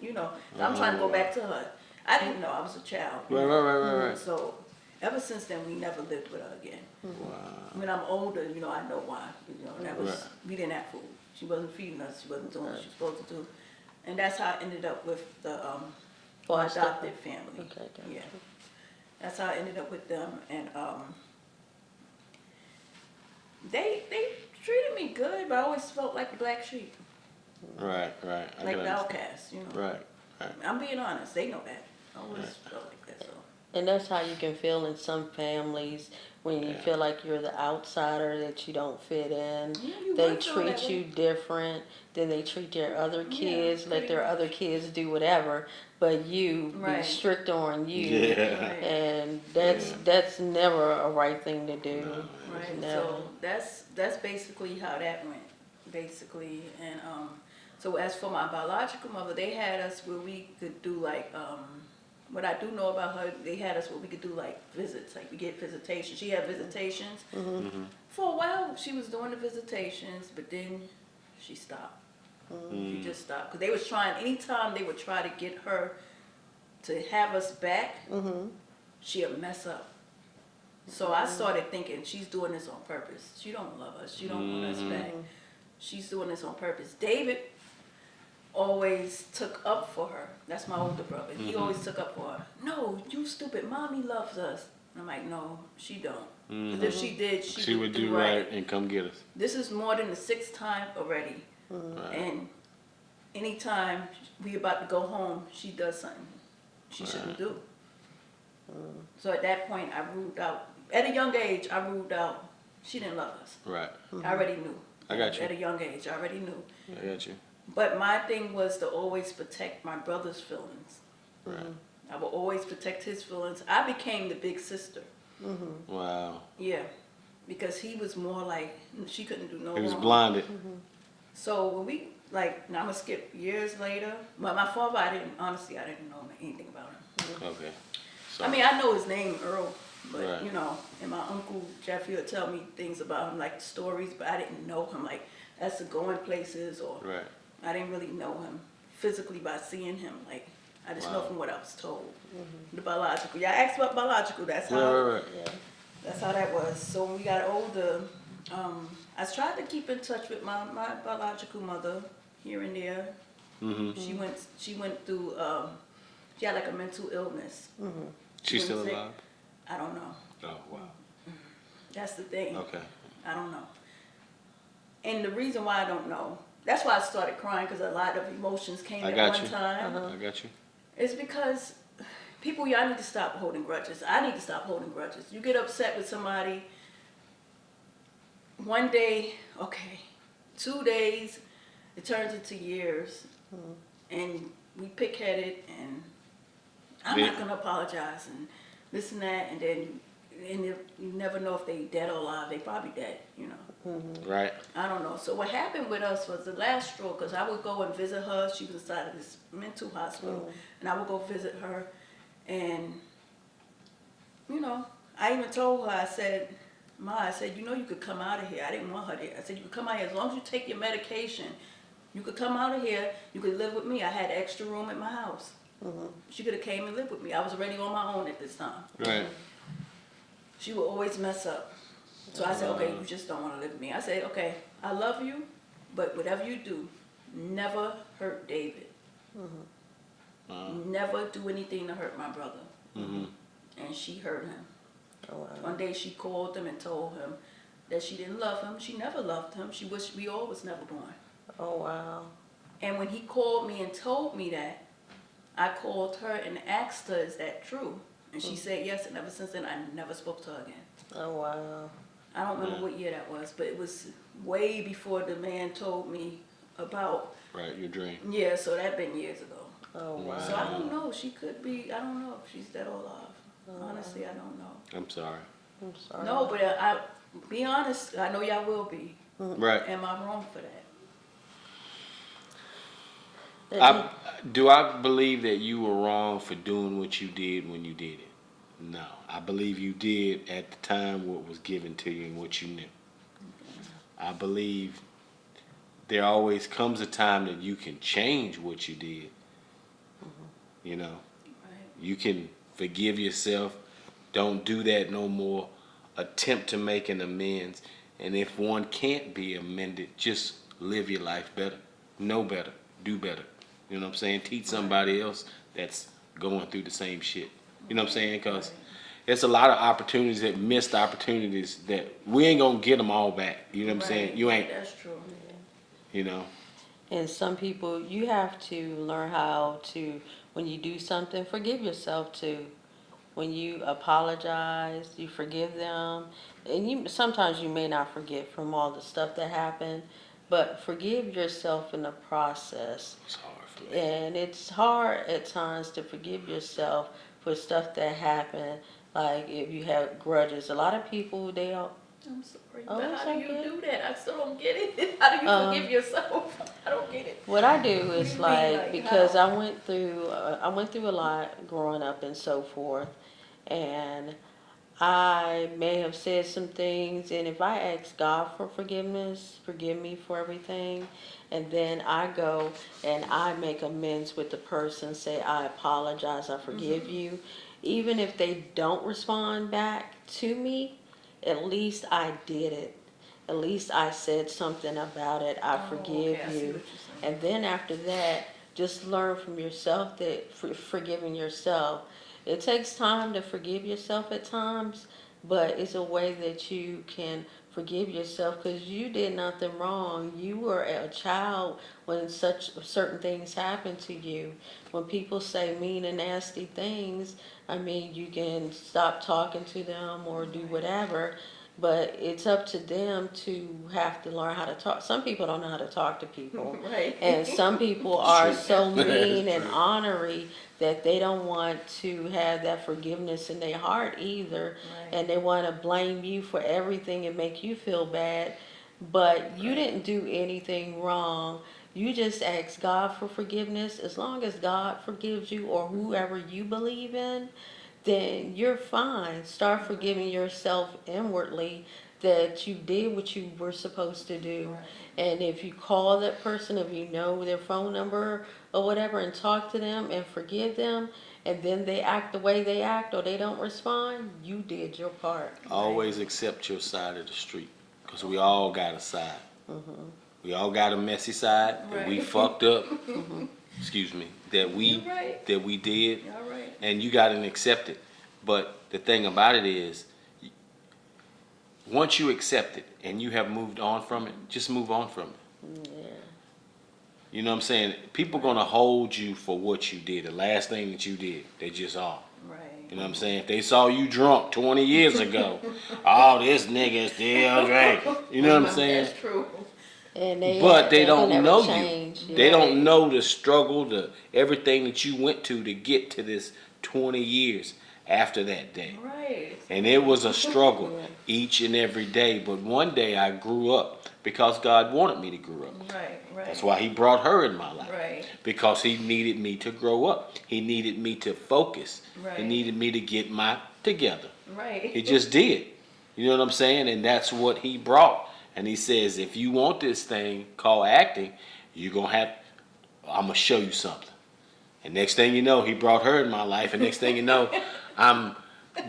I'm trying to go back to her. I didn't know, I was a child. Right. So ever since then, we never lived with her again. Wow. When I'm older, I know why. That was, Right. we didn't have food. She wasn't feeding us. She wasn't doing what she was supposed to do. And that's how I ended up with the my Foster. adopted family. Okay, gotcha. Yeah. That's how I ended up with them. And they treated me good, but I always felt like a black sheep. Right. I like can the understand. outcasts, you know. Right. I'm being honest, they know that. I always felt like that, so. And that's how you can feel in some families when you Yeah. feel like you're the outsider, that you don't fit in. Yeah, you They would feel treat that you way. different than they treat their other Yeah, kids, let pretty their much. other kids do whatever, but you be Right. strict on you. Yeah. Right. And that's never a right thing to do. Right, Never. so that's basically how that went, basically, and so as for my biological mother, they had us where we could do like what I do know about her, they had us where we could do like visits, like we get visitations. She had visitations. For a while, she was doing the visitations, but then she stopped. She just stopped because they was trying. Anytime they would try to get her to have us back, she'd mess up. So I started thinking, she's doing this on purpose. She don't love us. She don't want us back. She's doing this on purpose. David always took up for her. That's my older brother. He always took up for her. No, you stupid. Mommy loves us. And I'm like, no, she don't. Because if she did, She would do right and come get us. This is more than the 6th time already. Right. And anytime we about to go home, she does something she shouldn't do. So at that point, I ruled out. At a young age, I ruled out. She didn't love us. Right. I already knew. I got you. At a young age, I already knew. I got you. But my thing was to always protect my brother's feelings. Right. I will always protect his feelings. I became the big sister. Wow. Yeah. Because he was more like, she couldn't do no He was wrong. blinded. So when we, like, now I'm going to skip years later. Well, my father, honestly, I didn't know anything about him. Okay. So, I mean, I know his name, Earl, but, Right. you know, and my uncle Jeffrey would tell me things about him, like stories, but I didn't know him, like, as to going places, or right. I didn't really know him physically by seeing him. Like, I just know Wow. from what I was told. The biological. Yeah, I asked about biological. That's how. Right. Yeah. That's how that was. So when we got older, I tried to keep in touch with my biological mother here and there. She went through. She had like a mental illness. She's still Wouldn't say- alive? I don't know. Oh, wow. That's the thing. Okay. I don't know. And the reason why I don't know, that's why I started crying, because a lot of emotions came I at got one you. time. I got you. It's because people, y'all need to stop holding grudges. I need to stop holding grudges. You get upset with somebody, one day, okay, 2 days, it turns into years, and we pick-headed, and I'm Yeah. not gonna apologize, and this and that, and then you never know if they dead or alive. They probably dead, you know. Right. I don't know. So what happened with us was the last straw, because I would go and visit her. She was inside of this mental hospital, and I would go visit her, and you know, I even told her, I said, Ma, I said, you know, you could come out of here. I didn't want her there. I said, you could come out here as long as you take your medication. You could come out of here. You could live with me. I had extra room at my house. She could have came and lived with me. I was already on my own at this time. Right. She would always mess up. So I said, okay, you just don't want to live with me. I said, okay, I love you, but whatever you do, never hurt David. Never do anything to hurt my brother. And she hurt him. Oh, wow. One day she called him and told him that she didn't love him. She never loved him. She wished we all was never born. Oh, wow. And when he called me and told me that, I called her and asked her, is that true? And she said yes, and ever since then, I never spoke to her again. Oh, wow. I don't remember what year that was, but it was way before the man told me about, Right. Your dream. yeah, so that been years ago. Oh, wow. So I don't know, she could be, I don't know if she's dead or alive. Honestly, I don't know. I'm sorry. I'm sorry. No, but I be honest, I know y'all will be. Right. Am I wrong for that? Do I believe that you were wrong for doing what you did when you did it? No. I believe you did at the time what was given to you and what you knew. I believe there always comes a time that you can change what you did. You know, Right. you can forgive yourself. Don't do that no more. Attempt to make an amends. And if one can't be amended, just live your life better. Know better. Do better. You know what I'm saying? Teach somebody else that's going through the same shit. You know what I'm saying? Because it's a lot of opportunities, that missed opportunities, that we ain't going to get them all back. You know what I'm saying? Right. You ain't, That's true. you know. And some people, you have to learn how to, when you do something, forgive yourself too. When you apologize, you forgive them. And sometimes you may not forget from all the stuff that happened, but forgive yourself in the process. It's hard for me. And it's hard at times to forgive yourself for stuff that happened. Like if you have grudges, a lot of people, they don't. I'm sorry, Oh, but it's how do you okay. do that? I still don't get it. How do you forgive yourself? I don't get it. What I do What is do you mean, like, because how? I went through a lot growing up and so forth, and I may have said some things, and if I ask God for forgiveness, forgive me for everything, and then I go and I make amends with the person, say I apologize, I forgive you, even if they don't respond back to me, at least I did it. At least I said something about it. I forgive okay, I see you. what you're saying. And then after that, just learn from yourself that forgiving yourself. It takes time to forgive yourself at times, but it's a way that you can forgive yourself because you did nothing wrong. You were a child when such certain things happen to you. When people say mean and nasty things, I mean, you can stop talking to them or do whatever, but it's up to them to have to learn how to talk. Some people don't know how to talk to people. Right. And some people are True. so mean That's and true. ornery that they don't want to have that forgiveness in their heart either. Right. And they want to blame you for everything and make you feel bad. But you didn't do anything wrong. You just ask God for forgiveness. As long as God forgives you or whoever you believe in, then you're fine. Start forgiving yourself inwardly that you did what you were supposed to do. Right. And if you call that person, if you know their phone number or whatever, and talk to them and forgive them, and then they act the way they act or they don't respond, you did your part. Always accept your side of the street, because we all got a side. We all got a messy side that we Right. fucked up. Excuse me. That we You're right. that we did, All right. and you got to accept it. But the thing about it is, once you accept it and you have moved on from it, just move on from it. Yeah. You know what I'm saying? People gonna hold you for what you did, the last thing that you did. They just are. Right. You know what I'm saying? If they saw you drunk 20 years ago, oh, this nigga still drinking. You know what I'm saying? That's true. And But they they'll don't never know change. you. They don't know the struggle, the everything that you went to get to this 20 years after that day. Right. And it was a struggle Yeah. each and every day. But one day I grew up because God wanted me to grow up. Right. Right. That's why he brought her in my life. Right. Because he needed me to grow up. He needed me to focus. Right. He needed me to get my together. Right. He just did. You know what I'm saying? And that's what he brought. And he says, if you want this thing called acting, I'm going to show you something. And next thing you know, he brought her in my life. And next thing you know, I'm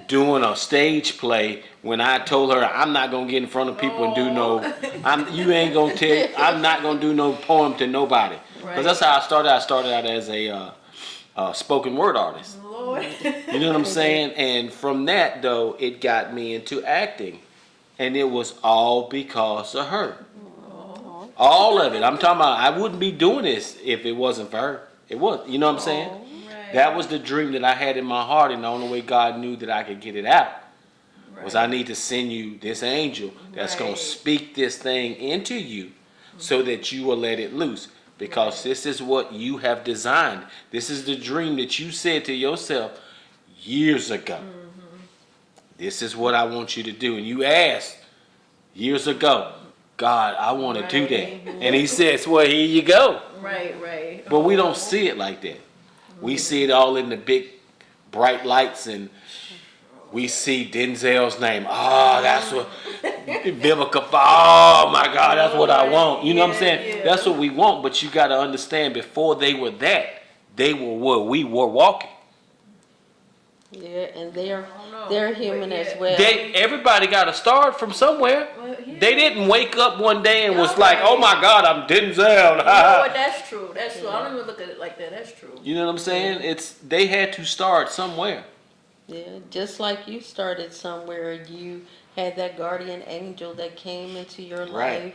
doing a stage play when I told her I'm not going to get in front of people and do I'm not going to do no poem to nobody. Because Right. that's how I started. I started out as a spoken word artist. Lord. You know what I'm saying? And from that, though, it got me into acting. And it was all because of her. All of it. I'm talking about, I wouldn't be doing this if it wasn't for her. It was. You know what I'm saying? Right. That was the dream that I had in my heart, and the only way God knew that I could get it out was I need to send you this angel that's going Right. to speak this thing into you so that you will let it loose. Because this is what you have designed. This is the dream that you said to yourself years ago. This is what I want you to do. And you asked years ago, God, I want to do that. And he says, well, here you go. Right. Right. But we don't see it like that. We see it all in the big bright lights, and we see Denzel's name. Oh, that's what Vivica. Oh my God, that's what I want. You know what I'm saying? Yeah. That's what we want. But you got to understand, before they were that, they were what we were walking. Yeah, and they're know. human But as yeah. well. Everybody got to start from somewhere. Well, yeah. They didn't wake up one day and was Yeah, like, right. oh my God, I'm Denzel. You know what? That's true. That's true. I don't even look at it like that. That's true. You know what I'm saying? They had to start somewhere. Yeah, just like you started somewhere, you had that guardian angel that came into your Right. life,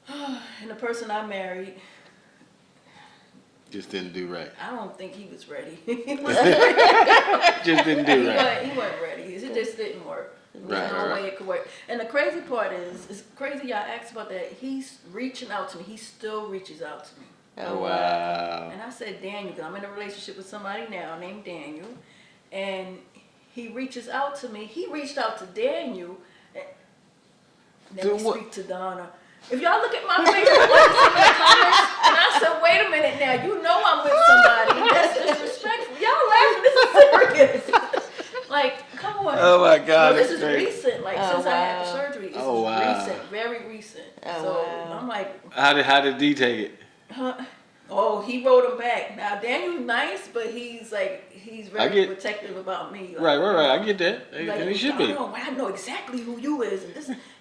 And the person I married, Just didn't do right. I don't think he was ready. Just didn't do right. He wasn't ready. It just didn't work. Right, There's no right. way it could work. And the crazy part is, it's crazy y'all asked about that. He's reaching out to me. He still reaches out to me. Oh, wow. And I said Daniel, because I'm in a relationship with somebody now named Daniel. And he reaches out to me. He reached out to Daniel. And let Do me what? speak to Donna. If y'all look at my Facebook, like some of the comments, and I said, wait a minute now, you know I'm with somebody. That's disrespectful. Y'all laughing, this is serious. Like, come on. Oh, my God. No, this that's is crazy. recent, like since I had the surgery. This Oh, is wow. recent, very recent. Oh, So wow. I'm like, How did D take it? huh? Oh, he wrote him back. Now Daniel's nice, but he's I very get- protective about me. Like, Right. I get that. And he should be. I know exactly who you is.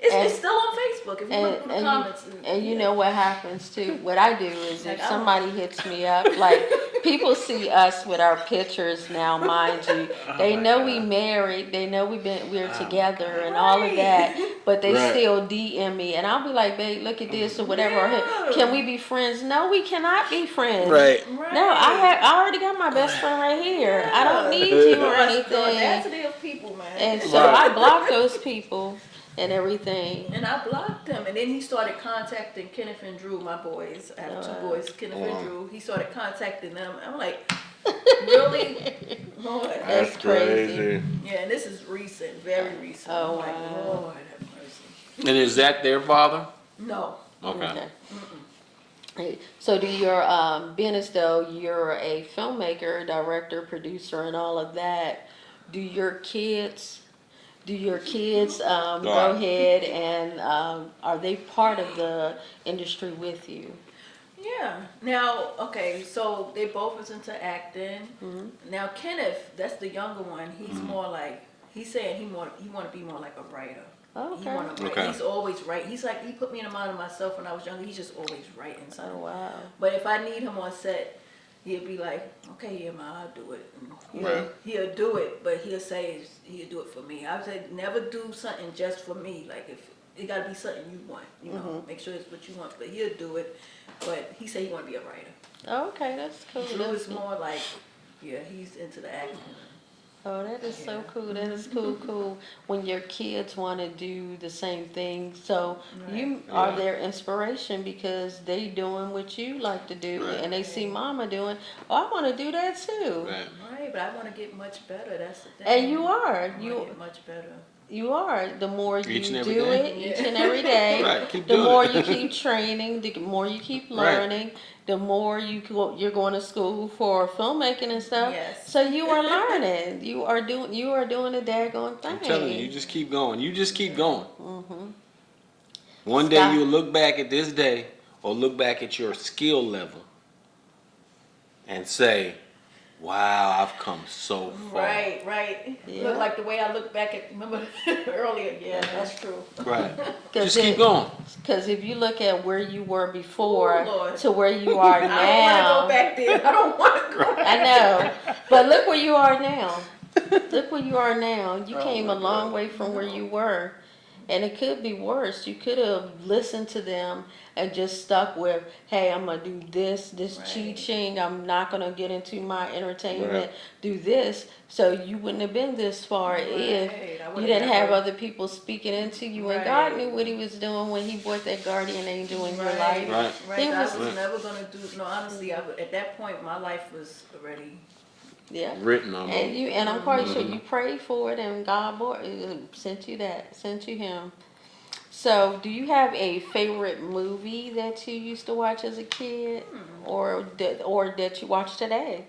And it's still on Facebook. If you look through the comments. And you know what happens too? What I do is Like, if I don't- somebody hits me up, like people see us with our pictures now, mind you. They know we married, they know we're together and all of Right. that, but they Right. still DM me and I'll be like, babe, look at this or whatever. Or, Yeah. "Hey, can we be friends?" No, we cannot be friends. Right. Right. No, I already got my best friend right here. I don't need you or The anything. audacity of people, man. And so Right. I block those people and everything. And I blocked him, and then he started contacting Kenneth and Drew, my boys. I have two boys, Kenneth and Drew. He started contacting them. I'm like, really? Lord. That's crazy. Yeah, and this is recent, very recent. Oh, I'm like, wow. Lord have mercy. And is that their father? No. Okay. Hey, so do your being as though you're a filmmaker, director, producer, and all of that, do your kids go ahead and are they part of the industry with you? Yeah. Now, okay, so they both was into acting. Now Kenneth, that's the younger one. He's more like he's saying he want to be more like a writer. Oh, He okay. want to write. Okay. He's always right. He's like he put me in the mind of myself when I was younger. He's just always writing something. Oh wow. But if I need him on set, he'll be like, okay, yeah, ma, I'll do it. And he'll do it, but he'll say he'll do it for me. I said never do something just for me. Like if it got to be something you want, you know, make sure it's what you want. But he'll do it. But he said he want to be a writer. Oh, okay, that's cool. Drew That's is more like, yeah, he's into the acting. Oh, that is so Yeah. cool. That is cool. When your kids want to do the same thing, so you are Yeah. their inspiration because they doing what you like to do, Right. and they see mama doing. Oh, I want to do that too. Right. Right, but I want to get much better. That's the thing. And you are. I wanna You get much better. You are. The more you Each and do every day. it, each and every day, Right, keep the doing more it. you keep training, the more you keep Right. learning, the more you're going to school for filmmaking and stuff. Yes. So you are learning. You are doing a daggone thing. I'm telling you, you just keep going. You just keep going. Mhm. One Stop. day you'll look back at this day or look back at your skill level and say, wow, I've come so far. Right. Yeah. Look like the way I look back at, remember earlier? Yeah, that's true. Right. 'Cause Just keep going. Because if you look at where you were before Oh, Lord. to where you are I now, don't want to go back there. I don't want to go back. I know, but look where you are now. Look where you are now. You Oh, came my a long God. way from where you were. And it could be worse. You could have listened to them and just stuck with, hey, I'm going to do this Right. teaching. I'm not going to get into my entertainment. Right. Do this. So you wouldn't have been this far if Right. I you would've didn't have never- other people speaking into you. And God Right. knew what he was doing when he brought that guardian angel in your life. Right. Right. He I was- was never going to do, no, honestly, at that point, my life was already, Yeah. Written on And I'm quite sure you prayed for it, and God sent you him. So, do you have a favorite movie that you used to watch as a kid, or that you watch today?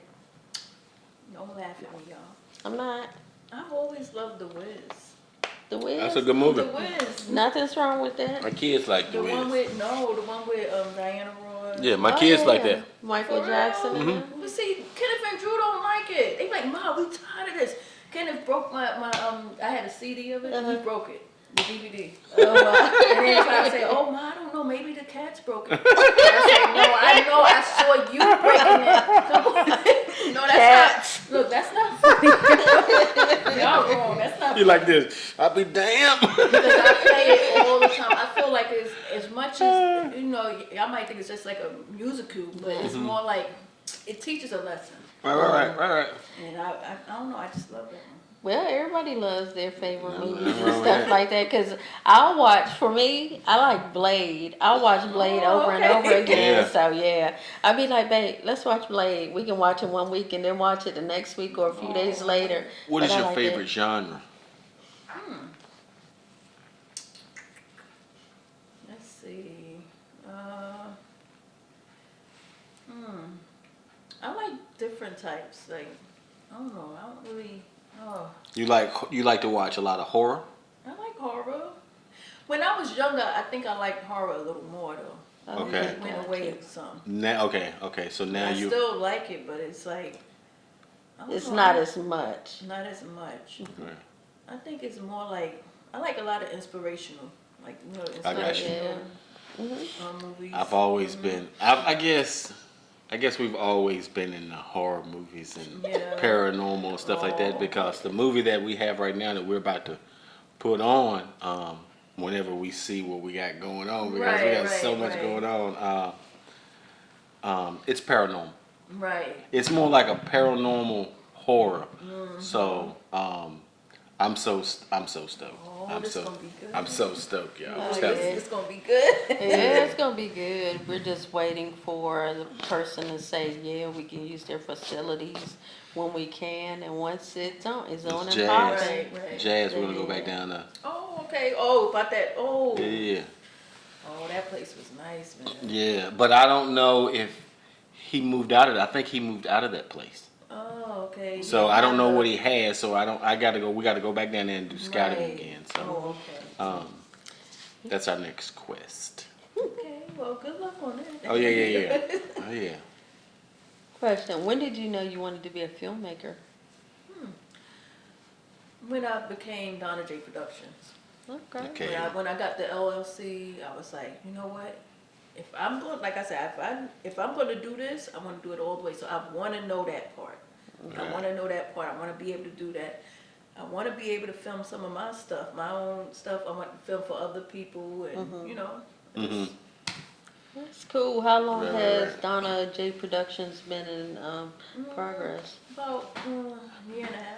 don't laugh at me, y'all. I'm not. I've always loved The Wiz. The Wiz. That's a good movie. The Wiz. Nothing's wrong with that. My kids like The the one Wiz. with, the one with Diana Roy. Yeah, my Oh, kids yeah. like that. Michael For Jackson. real? and But see, Kenneth and Drew don't like it. They like, Ma, we tired of this. Kenneth broke my I had a CD of it. He broke it, the DVD. Oh, wow. And then I say, oh, Ma, I don't know, maybe the cat's broke it. I said, no, I know, I saw you breaking it. Come on. No, that's Cats. not. Look, that's not funny. Y'all wrong. That's not. You like this? I'll be damn. Because I play it all the time. I feel like it's as much as y'all might think it's just like a musical, but it's more like it teaches a lesson. Right. And I don't know. I just love that one. Well, everybody loves their favorite movies nothing and wrong with stuff that. like that. Cause I'll watch. For me, I like Blade. I'll watch Blade Oh, over and okay. over again. Yeah. So yeah, I'd be like, babe, let's watch Blade. We can watch it one week and then watch it the next week or a few days later. What But is I your like favorite it. genre? Let's see. I like different types. Like, I don't know. I don't really. Oh, You like to watch a lot of horror? I like horror. When I was younger, I think I liked horror a little more though. Oh, Okay. It went away some. Now, okay. So now I you. still like it, but it's like. I don't It's know, not as much. Not as much. Okay. I think it's more like I like a lot of inspirational, like I got you. inspirational Yeah. movies. I've always been. I guess we've always been in the horror movies and Yeah. paranormal and stuff like that Oh. because the movie that we have right now that we're about to put on, whenever we see what we got going on, because we got so much going on, it's paranormal. Right. It's more like a paranormal horror. Mm-hmm. So I'm so stoked. Oh, this gonna be good. I'm so stoked, y'all. Oh, I'm telling you. it's gonna be good. Yeah, it's gonna be good. We're just waiting for the person to say, yeah, we can use their facilities when we can, and once it's on It's and jazz. popping. Right. Jazz, we're gonna go back down there. Oh, okay. Oh, about that. Oh. Yeah. Oh, that place was nice, man. Yeah, but I don't know if he moved out of that. I think he moved out of that place. Oh, okay. So Yeah, I don't know the- what he has. So I gotta go. We gotta go back down there and do scouting Right. again. So Oh, okay. that's our next quest. Okay. Well, good luck on that. Oh yeah. Oh yeah. Question: when did you know you wanted to be a filmmaker? When I became Donna J Productions. Okay. Okay. When I got the LLC, I was like, you know what? If I'm going, like I said, if I'm going to do this, I want to do it all the way. So I want to know that part. I want to know that part. I want to be able to do that. I want to be able to film some of my stuff, my own stuff. I want to film for other people, and you know. Mhm. That's cool. How long Right, has right. Donna J Productions been in progress? About a year and a half.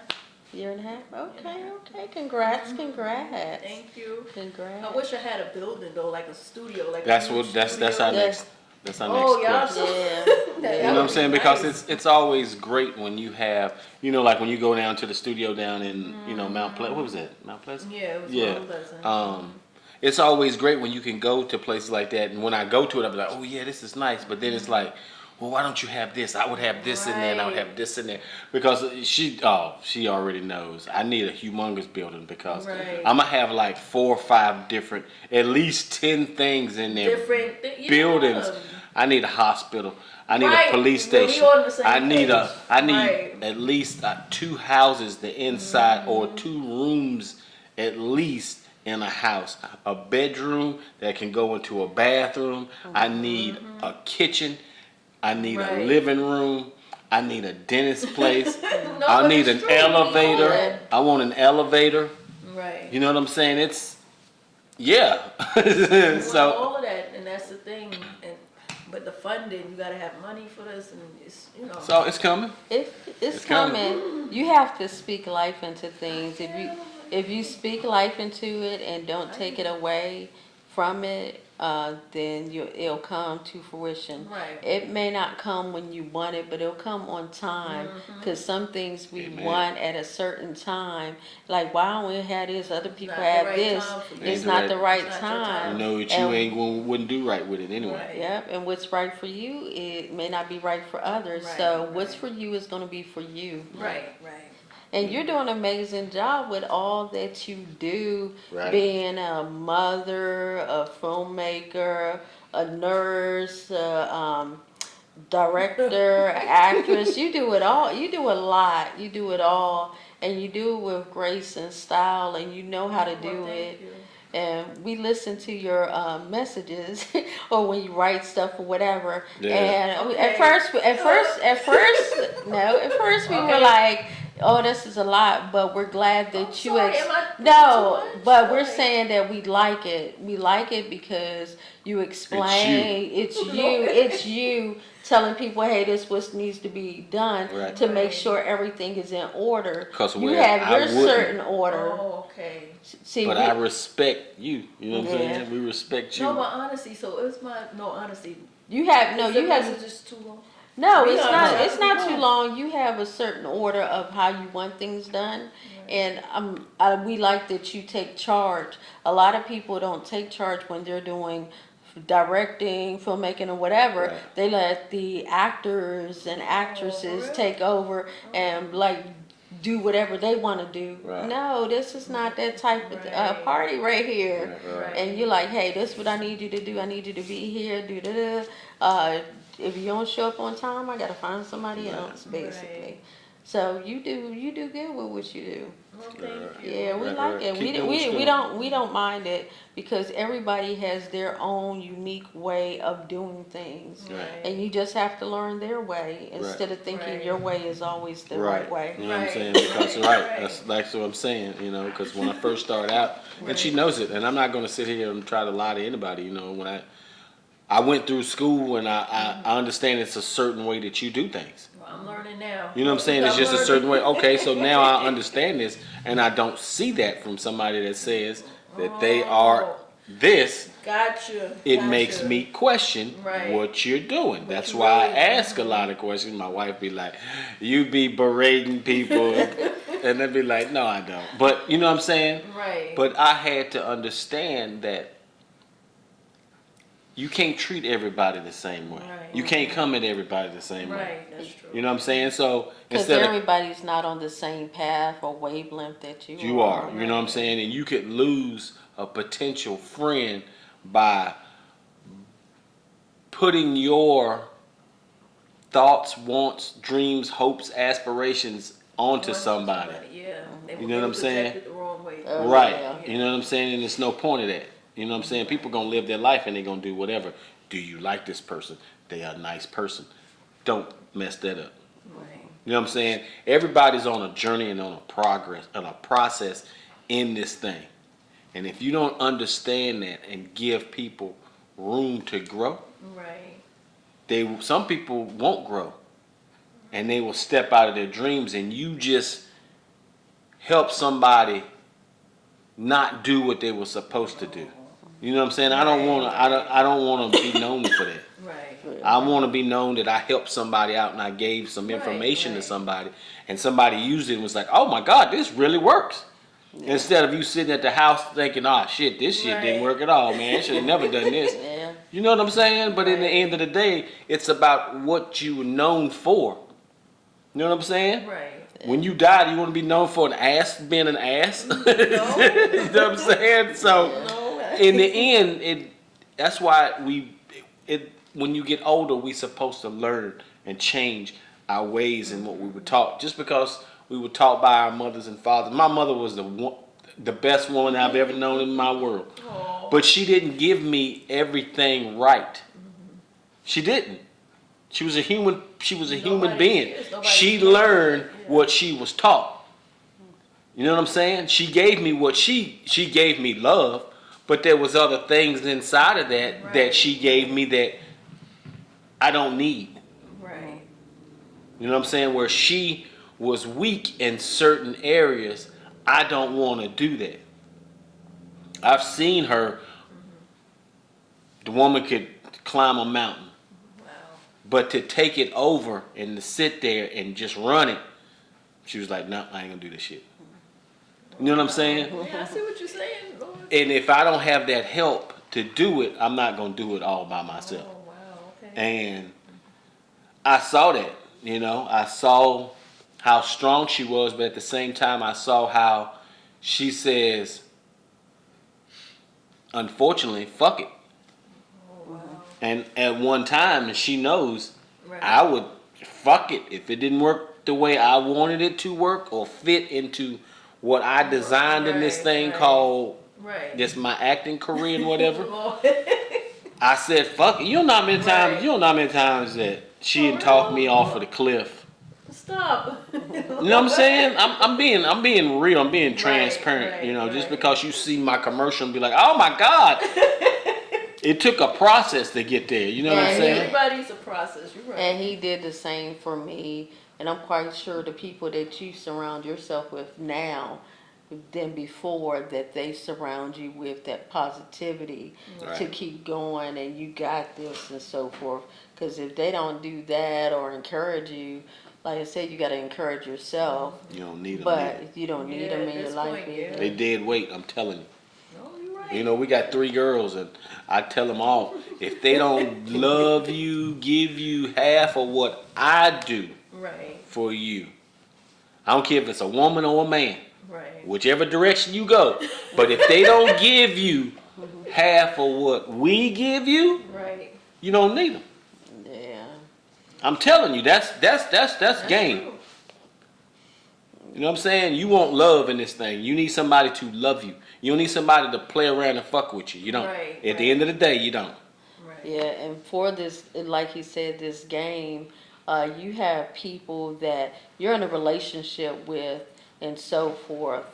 Year and a half? Okay. Congrats. Thank you. Congrats. I wish I had a building though, like a studio, like. That's a what. huge That's our studio. next. That's our Oh, next y'all quest. so- Yeah. That You know yeah. what I'm would saying? be Because nice. it's always great when you have, like when you go down to the studio down in, Mount Pleasant. What was that? Mount Pleasant? Yeah, it was Yeah. Mount Pleasant. It's always great when you can go to places like that. And when I go to it, I'll be like, oh yeah, this is nice. But then it's like, well, why don't you have this? I would have this in there and I would Right. have this in there. Because she already knows. I need a humongous building because Right. I'm going to have like 4 or 5 different, at least 10 things in there. Different Buildings. I need a hospital. I need Right. a police Well, we station. on the same I need page. Right. at least 2 houses, the inside, or 2 rooms at least in a house. A bedroom that can go into a bathroom. I need a kitchen. I need a Right. living room. I need a dentist place. No, I but need it's an true. elevator. Yeah. I want an elevator. Right. You know what I'm saying? It's yeah. So So all of that, and that's the thing. But the funding, you gotta have money for this, and it's so it's coming. It's It's coming. coming. You have to speak life into things. If you speak life into it and don't take it away from it, then it'll come to fruition. Right. It may not come when you want it, but it'll come on time. Because some things we Amen. want at a certain time, like why don't we have this? Other people Not the have right this. time for you. It's Ain't not the the right- right It's not your time. time. You know that you wouldn't do right with it anyway. Right. Yep, and what's right for you, it may not be right for others. Right, so right. what's for you is going to be for you. Right. And you're doing an amazing job with all that you do, Right. being a mother, a filmmaker, a nurse, director, actress. You do it all. You do a lot. You do it all, and you do it with grace and style, and you know how to do Well, it. thank you. and we listen to your messages or when you write stuff or whatever. Yeah. And Okay. at first, we were Okay. like, "Oh, this is a lot," but we're glad that Oh, you. sorry, am I No, too much? but we're Sorry. saying that we like it. We like it because you explain. It's you. Lord. It's you telling people, "Hey, this what needs to be done Right. to make Right. sure everything is in order." 'Cause You where have I your wouldn't. certain order. Oh, okay. See, But I respect you. You know what I'm Yeah. saying? We respect you. No, but honesty. So it's my no honesty. you have no. Is the You have message is too long. no. We It's are not. not It's not too too long. You have a certain order of how you want things done, and we like that you take charge. A lot of people don't take charge when they're doing directing, filmmaking, or whatever. Right. They let the actors and actresses really? take over and like do whatever they want to do. Right. No, this is not that type of Right. party right here. Right. And you're like, hey, this is what I need you to do. I need you to be here. Do da. If you don't show up on time, I gotta find somebody Right. else, basically. Right. So you do good with what you do. Well, thank you. Yeah, we Right, like right. it. Keep doing what you're doing. We don't mind it because everybody has their own unique way of doing things. Right. And you just have to learn their way instead of thinking Right. your way is always the right way. You know what I'm Right. saying? Because Right. that's what I'm saying. You know, because when I first started out, and she knows it, and I'm not going to sit here and try to lie to anybody. You know, when I went through school and I understand it's a certain way that you do things. Well, I'm learning now. You know what I'm saying? It's I'm just a learning. certain way. Okay, so now I understand this, and I don't see that from somebody that says that they are this. Gotcha. It Gotcha. makes me question Right. what you're doing. That's you why really- I ask a lot of questions. My wife be like, "You be berating people," and they be like, "No, I don't." But you know what I'm saying? Right. But I had to understand that you can't treat everybody the same way. Right. You can't come at everybody the same way. Right. That's true. You know what I'm saying? So Because instead of everybody's not on the same path or wavelength that you you are, you know what I'm saying, and you could lose a potential friend by putting your thoughts, wants, dreams, hopes, aspirations onto somebody. Yeah. They You know what I'm saying? projected the wrong way. Right. Yeah. You know what I'm saying? And there's no point of that. You know what I'm saying? People gonna live their life and they're gonna do whatever. Do you like this person? They are a nice person. Don't mess that up. Right. You know what I'm saying? Everybody's on a journey and on a process in this thing. And if you don't understand that and give people room to grow, Right. some people won't grow. And they will step out of their dreams, and you just help somebody not do what they were supposed to do. You know what I'm saying? I don't want to be known for that. Right. I want to be known that I helped somebody out and I gave some information to right. somebody, and somebody used it and was like, "Oh my God, this really works." Instead of you sitting at the house thinking, "Oh shit, this shit didn't Right. work at all, man. I should have never done this." Yeah. You know what I'm saying? But in the Right. end of the day, it's about what you were known for. You know what I'm saying? Right. When you die, you want to be known for an ass, being an ass. You know what I'm saying? So No. in the end, that's why when you get older, we supposed to learn and change our ways and what we were taught. Just because we were taught by our mothers and fathers. My mother was the best woman I've ever known in my world. Oh. But she didn't give me everything right. She didn't. She was a human Nobody being. is. Nobody She is. learned Yeah. what she was taught. You know what I'm saying? She gave me what she gave me love, but there was other things inside of that Right. that she gave me that I don't need. Right. You know what I'm saying? Where she was weak in certain areas, I don't want to do that. I've seen her. The woman could climb a mountain. Wow. But to take it over and to sit there and just run it, she was like, "No, I ain't gonna do this shit." You know what I'm saying? Yeah, I see what you're saying, Lord. And if I don't have that help to do it, I'm not gonna do it all by myself. Oh, wow. Okay. And I saw that, you know, I saw how strong she was, but at the same time, I saw how she says, unfortunately, fuck it. Oh, wow. And at one time, and she knows, Right. I would fuck it if it didn't work the way I wanted it to work or fit into what I designed in this Right, thing right. called Right. Just my acting career and whatever. I said, fuck it. You don't know how many times. Right. You don't know how many times that she For had talked me real? off of the cliff. Stop. You know what I'm saying? I'm being real. I'm being transparent. right, You know, just right. because you see my commercial and be like, oh my God. It took a process to get there. You know what I'm And saying? Everybody's a process. You're right. And he did the same for me, and I'm quite sure the people that you surround yourself with now than before, that they surround you with that positivity Right. to keep going and you got this and so forth. Because if they don't do that or encourage you, like I said, you got to encourage yourself, You don't need them. but you don't need Yeah, them at in your this life point, either. They dead weight. I'm telling you. No, you're right. You know, we got 3 girls, and I tell them all, if they don't love you, give you half of what I do Right. for you, I don't care if it's a woman or a man, Right. whichever direction you go. But if they don't give you half of what we give you, Right. you don't need them. Yeah. I'm telling you, that's game. True. You know what I'm saying? You want love in this thing. You need somebody to love you. You don't need somebody to play around and fuck with you. You don't. Right, At the end of the day, you don't. Right. Yeah, and for this, like he said, this game, you have people that you're in a relationship with and so forth.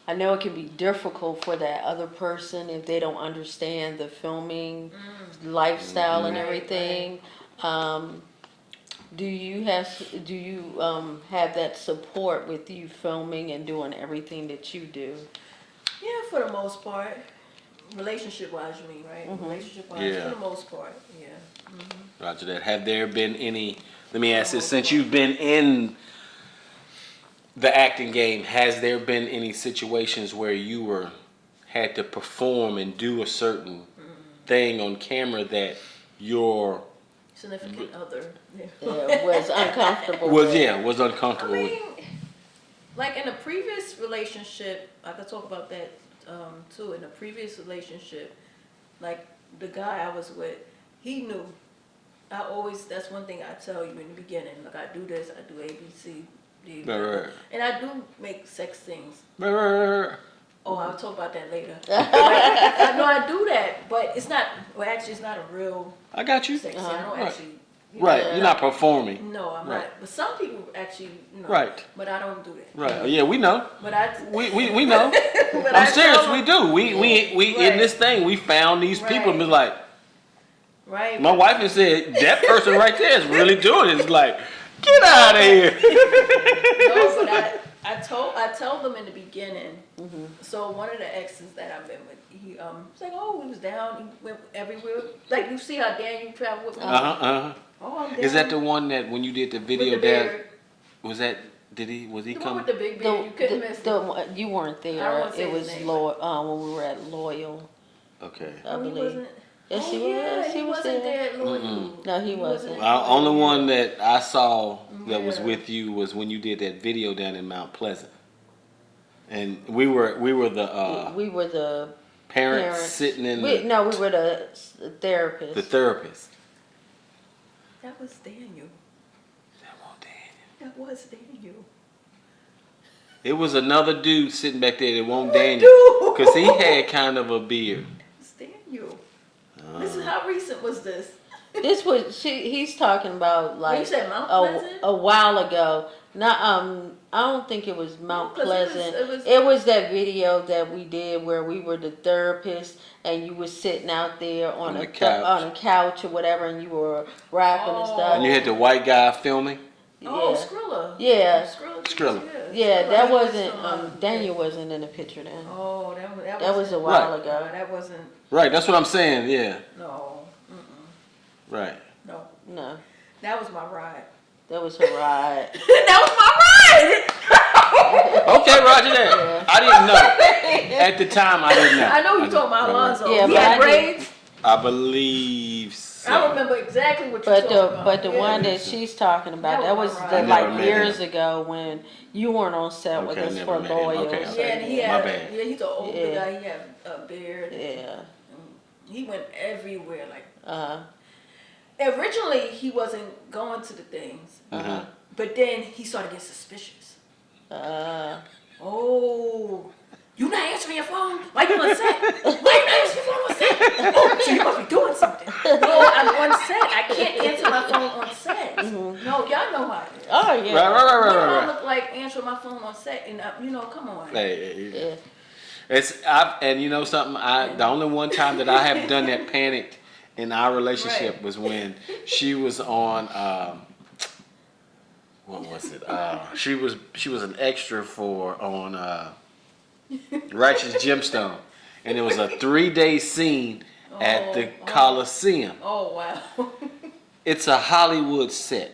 I know it can be difficult for that other person if they don't understand the filming lifestyle and Right, everything. Do you have that support with you filming and doing everything that you do? Yeah, for the most part. Relationship wise, you mean, right? Relationship wise, Yeah. for the most part. Yeah. Roger that. Have there been any, let me ask this, since you've been in the acting game, has there been any situations where you had to perform and do a certain thing on camera that your Significant other. Yeah. Was uncomfortable was with? was I uncomfortable with? mean, like in a previous relationship, I could talk about that too. In a previous relationship, like the guy I was with, he knew. That's one thing I tell you in the beginning. Like I do this, I do A, B, C, D, Right. and I do make sex things. Right. Oh, I'll talk about that later. I know I do that, but it's not. Well, actually, it's not a real I got you. sex. I don't Right. actually. Right. Yeah. You're not performing. No, I'm Right. not. But some people actually, Right. But I don't do that. Right. Yeah, we know. But I. We know. but I'm I serious, tell we them- do. We Right. in this thing, we found these people and be like, Right. my wife has said, that person right there is really doing it. It's like, get out of here. No, but I told them in the beginning. So one of the exes that I've been with, he was like, oh, he was down. He went everywhere. Like you see how Dan you travel with me. Uh-huh. Oh, I'm down. Is that the one that when you did the with video the down, beard. was he The one coming? with the big beard. You couldn't miss it. You weren't I don't there. wanna say It his was name, when we were at Loyal, Okay. I Oh, he believe. wasn't. Yes, oh, he yeah, was. he was wasn't there. there. Loyal. No, he wasn't. Only one that I saw that was Yeah. with you was when you did that video down in Mount Pleasant. And we were the We were the parents sitting in we were the therapists. the therapist. That was Daniel. That was Daniel. It was another dude sitting back there that won't What Daniel, dude? because he had kind of a beard. That was Daniel. This is how recent was this? This was he's talking about like you said Mount Pleasant? a while ago. Not I don't think it was Mount 'cause Pleasant. it was- that video that we did where we were the therapist and you were sitting out there on On a the couch. on a couch or whatever and you were rapping and stuff. And you had the white guy filming. Oh, Yeah. Skrilla. Yeah. Skrilla. Yeah, Skrilla. that He was wasn't from, Daniel wasn't in the picture then. Oh, That was a wasn't- while Right. ago. That wasn't. Right, that's what I'm saying, yeah. No. Right. No. No, That was my ride. that was her ride. That was my ride. Okay, Roger that. Yeah. I didn't know. At the time, I didn't know. I know you talking about Alonzo. Yeah, he but had I did- braids. I believe so. I remember exactly what you But talking about. but the Yeah. one that she's talking about, That that was was my the, ride. Never like met years him. ago when you weren't on set with Okay, us never for met him. Loyal. Okay. so- Yeah, and he My had. bad. Yeah, he's an older Yeah. guy. He had a beard. Yeah. He went everywhere. Like Uh, originally, he wasn't going to the things, Uh-huh. but then he started getting suspicious. Oh, You not answering your phone? Why you on set? Why you not answering your phone on set? Oh, so you must be doing something. No, I'm on set. I can't answer my phone on set. No, y'all know how it is. Oh, yeah. What do I Right. look like answering my phone on set? And come on. Hey, Yeah. and you know something, the only one time that I have done that panicked in our relationship Right. was when she was on, what was it? She was an extra on Righteous Gemstone, and it was a 3-day scene at the Coliseum. Oh, wow. It's a Hollywood set.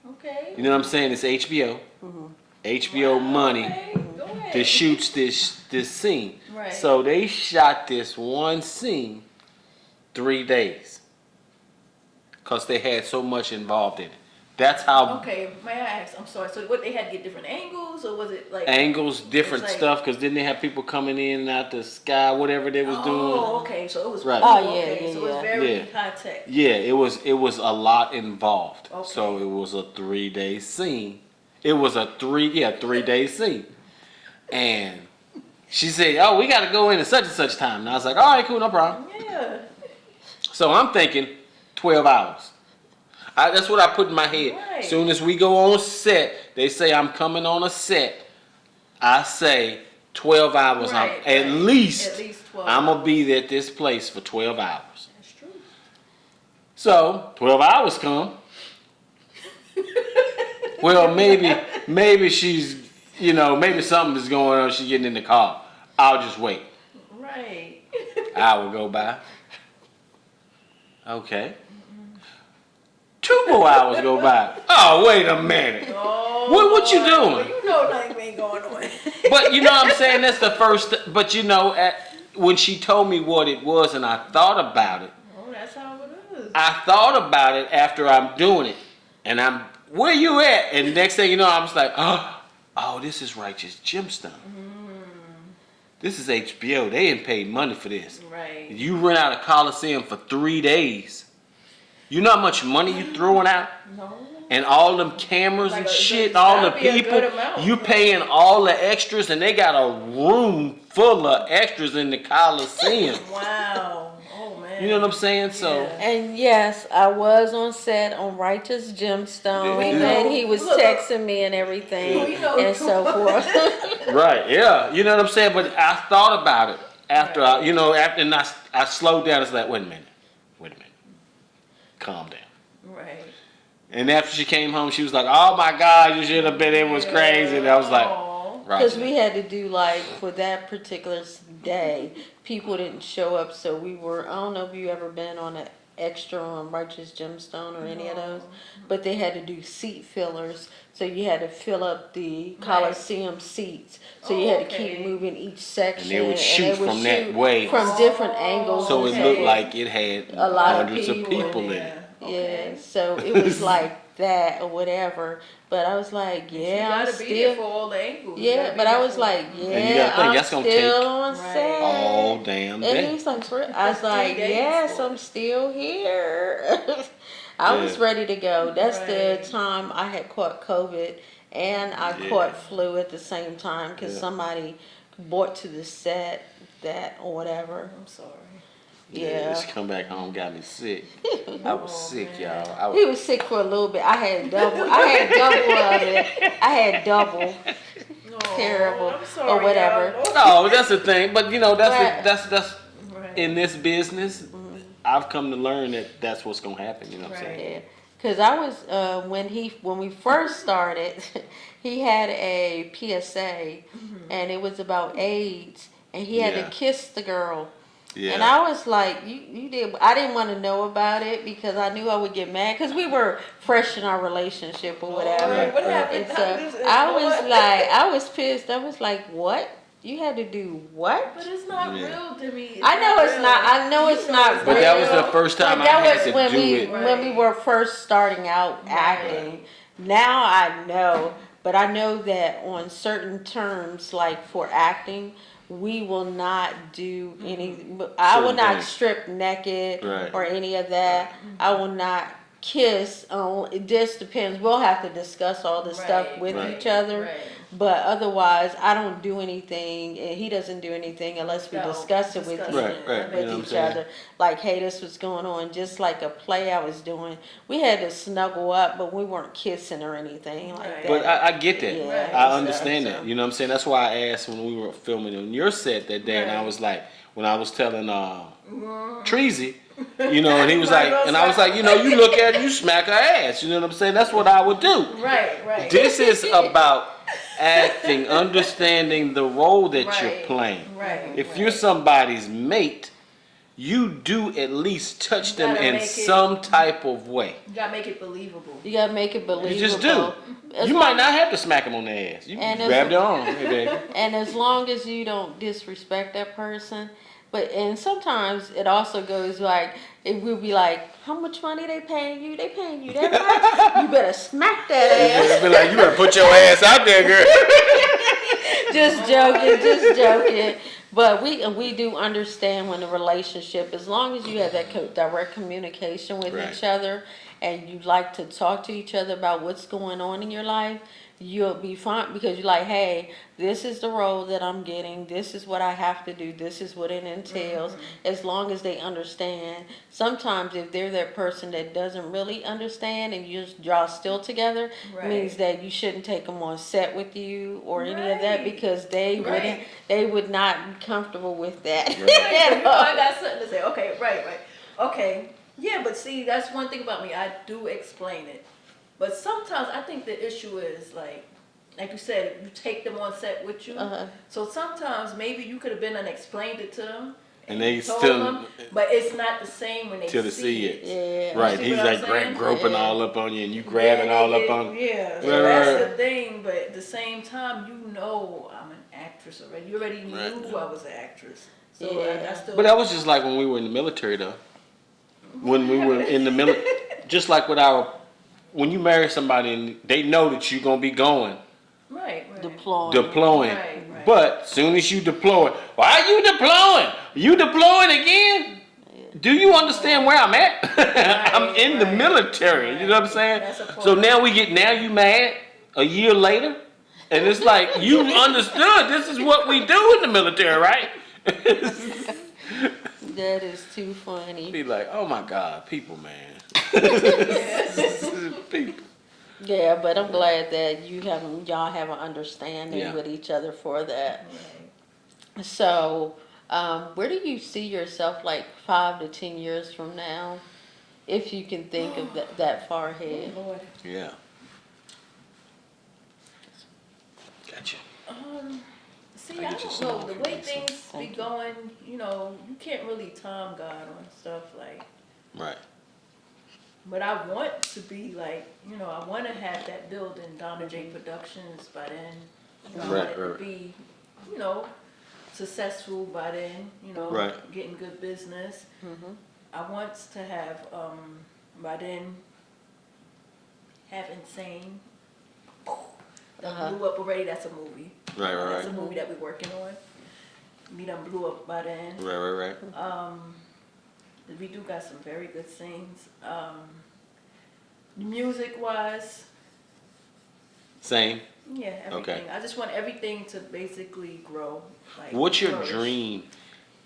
Okay. You know what I'm saying? It's HBO. HBO money Okay. Go ahead. that shoots this scene. Right. So they shot this one scene 3 days because they had so much involved in it. That's how Okay, may I ask? I'm sorry. So, what they had to get different angles, or was it like angles, different It's like- stuff. Because then they had people coming in and out the sky, whatever they was doing. Oh, okay. So it was. Right. Oh, yeah, okay. yeah, So it was yeah. very Yeah. high tech. Yeah, it was a lot involved. Okay. So it was a 3-day scene. It was a 3-day scene. And she said, "Oh, we got to go in at such and such time." And I was like, "All right, cool, no problem." Yeah. So I'm thinking 12 hours. That's what I put in my head. Right. Soon as we go on set, they say I'm coming on a set. I say 12 hours. Right, At right. least At least 12 I'm going to be at this place for 12 hours. That's true. So 12 hours come. Well, maybe she's, maybe something is going on. She's getting in the car. I'll just wait. Right. Hour go by. Okay. 2 more hours go by. Oh, wait a minute. Oh, What you Lord. doing? Well, you know nothing ain't going on. But you know what I'm saying? That's the first. But when she told me what it was and I thought about it, Oh, that's how it is. I thought about it after I'm doing it. And where you at? And next thing you know, I was like, oh, this is Righteous Gemstone. This is HBO. They didn't pay money for this. Right. You rent out a Coliseum for 3 days. You know how much money you throwing out? No. And all them cameras and Like shit, it's all the gotta be a people, good amount. you paying all the extras, and they got a room full of extras in the Coliseum. Wow. Oh man. You know what I'm saying? So, Yeah. And yes, I was on set on Righteous Gemstone, Yeah. and he was Look. texting me and everything, We know. and so forth. right, yeah, you know what I'm saying? But I thought about it after and I slowed down. It's like, wait a minute, calm down. Right. And after she came home, she was like, "Oh my God, you should have been. It was crazy." And I was like, Aw. right. Because we had to do for that particular day, people didn't show up, so we were. I don't know if you ever been on an extra on Righteous Gemstone or any of those, but they had to do seat fillers, so you had to fill up the Coliseum seats. So you had to keep Okay. moving each section, And they would shoot from that way. from different angles. So it and looked so- like it had A lot of hundreds of people in there. it. Okay. Yeah, so it was like that or whatever. But I was like, You yeah, I'm gotta be there for still. all the angles. You Yeah, gotta be but I there was for- like, you yeah, gotta think, I'm that's gonna still take on Right. set. All damn And day. he was like, I was like, 3 days yes, for I'm it. still here. I was Yeah. ready to go. That's the Right. time I had caught COVID and I Yeah. caught flu at the same time because Yeah. somebody brought to the set that or whatever. I'm sorry. Yeah. Just come back home, got me sick. I was sick, man. y'all. I He was, was sick for a little bit. I had double of it. I had double. Terrible. I'm sorry, Or whatever. y'all. no, that's the thing. But that's Right. in this business. I've come to learn that that's what's gonna happen. You know what I'm Right. saying? Yeah, because I was when we first started, he had a PSA, and it was about AIDS, and he had Yeah. to kiss the girl, Yeah. and I was like, you did. I didn't want to know about it because I knew I would get mad because we were fresh in our relationship or whatever. Right. What happened? And so I was pissed. I was like, what? You had to do what? But it's not Yeah. real to me. I know it's not. I know it's not. But that was real. the first time But I that had was to when do we it. when we were first starting out acting. Now I know, but I know that on certain terms, like for acting, we will not do any. I will Certain not things. strip naked Right. or any of that. I will not kiss. It just depends. We'll have to discuss all this stuff with Right. each other. Right. But otherwise, I don't do anything, and he doesn't do anything unless we No, discuss it with discuss each, it. Right, right. with You know what I'm each saying? other. Like, hey, this was going on, just like a play I was doing. We had to snuggle up, but we weren't kissing or anything like Right. that. But I get that. Yeah, I so- understand that. so- You know what I'm saying? That's why I asked when we were filming on your set that day, and I Right. was like, when I was telling Treasy, you know, and he was Might like, as well and I was smack like, you know, you look at her, you smack her ass. You know what I'm saying? That's what I would do. Right, right. This is about acting, understanding the role that you're Right, playing. right, If right. you're somebody's mate, you do at least touch You them gotta in make it- some type of way. You gotta make it believable. You gotta make it believable. You just do. As You long- might not have to smack them on the ass. You And can as- grab their arm. Hey, baby. And as long as you don't disrespect that person, and sometimes it also goes like, it will be like, how much money they paying you? They paying you that much? You better smack that ass. Be like, you better put your ass out there, girl. Just joking, just joking. But we do understand when the relationship, as long as you have that direct communication with Right. each other, and you like to talk to each other about what's going on in your life, you'll be fine, because you're like, hey, this is the role that I'm getting, this is what I have to do, this is what it entails. As long as they understand. Sometimes if they're that person that doesn't really understand and you just draw still together, Right. means that you shouldn't take them on set with you or any of that, Right. because they Right. wouldn't, they would not be comfortable with that. Right, 'cause you know I got something to say. Okay, right. Okay. Yeah, but see, that's one thing about me. I do explain it. But sometimes I think the issue is like you said, you take them on set with you. Uh-huh. So sometimes maybe you could have been and explained it to them. And they told still- them, but it's not the same when they Till they see see it. Yeah. Right, See he's what I'm like saying? groping Yeah. all up on you and you grabbing Yeah, all they up get- on. Yeah, so Right, that's right. the thing. But at the same time, you know I'm an actress already. You already knew Right. I was an actress. So Yeah. I still. But that was just like when we were in the military, though. When we were in the military, just like with when you marry somebody and they know that you're gonna be going right. deploying. Right. But soon as you deploy, why are you deploying? You deploying again? Do you understand where I'm at? I'm in the right, military. You know what I'm saying? That's a part So of now you mad a year later, and it's like you understood this is what we do in the military, right? That is too funny. Be like, oh my God, people, man. People. Yeah, but I'm glad that y'all have an understanding Yeah. with each other for that. So, where do you see yourself like 5 to 10 years from now, if you can think of that far ahead? Lord. Yeah. Gotcha. See, I I, get you don't some know. more The way information. things be Thank you. going, you can't really time God on stuff like. Right. But I want to be like, I want to have that building, Donna J Productions, by then. I want it Right. to be, successful by then. Right. Getting good business. Mhm. I want to have, by then, have Insane. That Uh-huh. blew up already. That's a movie. Right, right, That's a right. movie that we're working on. Me done blew up by then. Right. We do got some very good scenes. Music wise, Same. yeah, everything. I just want everything to basically grow. Like, What's your flourish. dream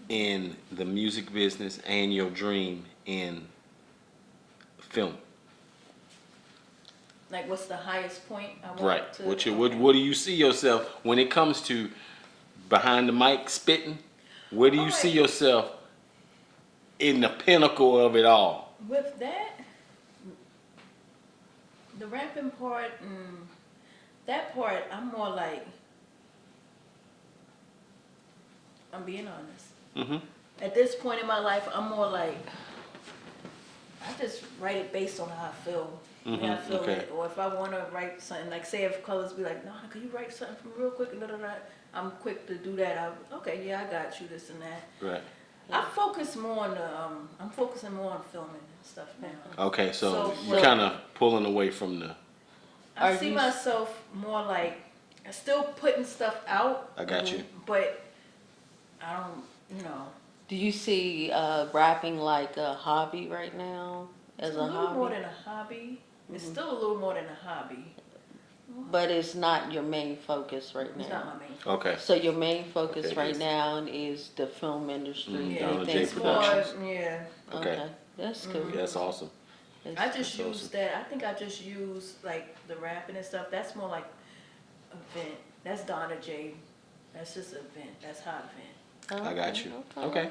in the music business and your dream in film? Like, what's the highest point I want Right. to? What do you see yourself when it comes to behind the mic spitting? Where do you see Alright. yourself in the pinnacle of it all? With that, the rapping part, that part, I'm more like, I'm being honest. Mm-hmm. At this point in my life, I'm more like, I just write it based on how I feel. When I feel okay. it. Or if I want to write something, like say if Colors be like, Donna, can you write something for me real quick? I'm quick to do that. Okay, yeah, I got you, this and that. Right. I focus more on I'm focusing more on filming and stuff now. Okay, so So you're for- kind of pulling away from the. I Are see you- myself more like, still putting stuff out. I got you. But I don't, Do you see rapping like a hobby right now? It's As a a little more hobby? than a hobby. It's still a little more than a hobby. but it's not your main focus right It's now. not my main. Okay. So your main focus Okay, right yes. now is the film industry. Yeah, Donna J anything Productions. Yeah. Okay. That's cool. Yeah, that's awesome. That's I just That's use awesome. that. I think I just use like the rapping and stuff. That's more like event. That's Donna J. That's just an event. That's how I vent. I got you. Okay.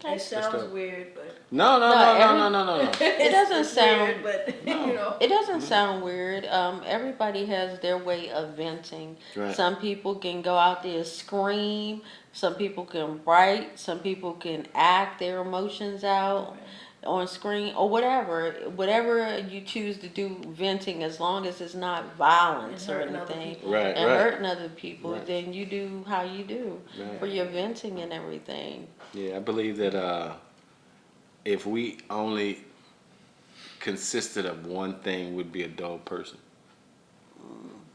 It sounds dope. weird, but No, no, No, no, every- no, no, no, no. It doesn't it's sound- weird, but No. you know. It doesn't sound weird. Everybody has their way of venting. Right. Some people can go out there and scream. Some people can write. Some people can act their emotions out on screen or whatever. Whatever you choose to do, venting, as long as it's not violence And or hurting other anything, people. Right, and right. hurting other people, Right. then you do how you do Right. for your venting and everything. Yeah, I believe that if we only consisted of one thing, we'd be a dull person.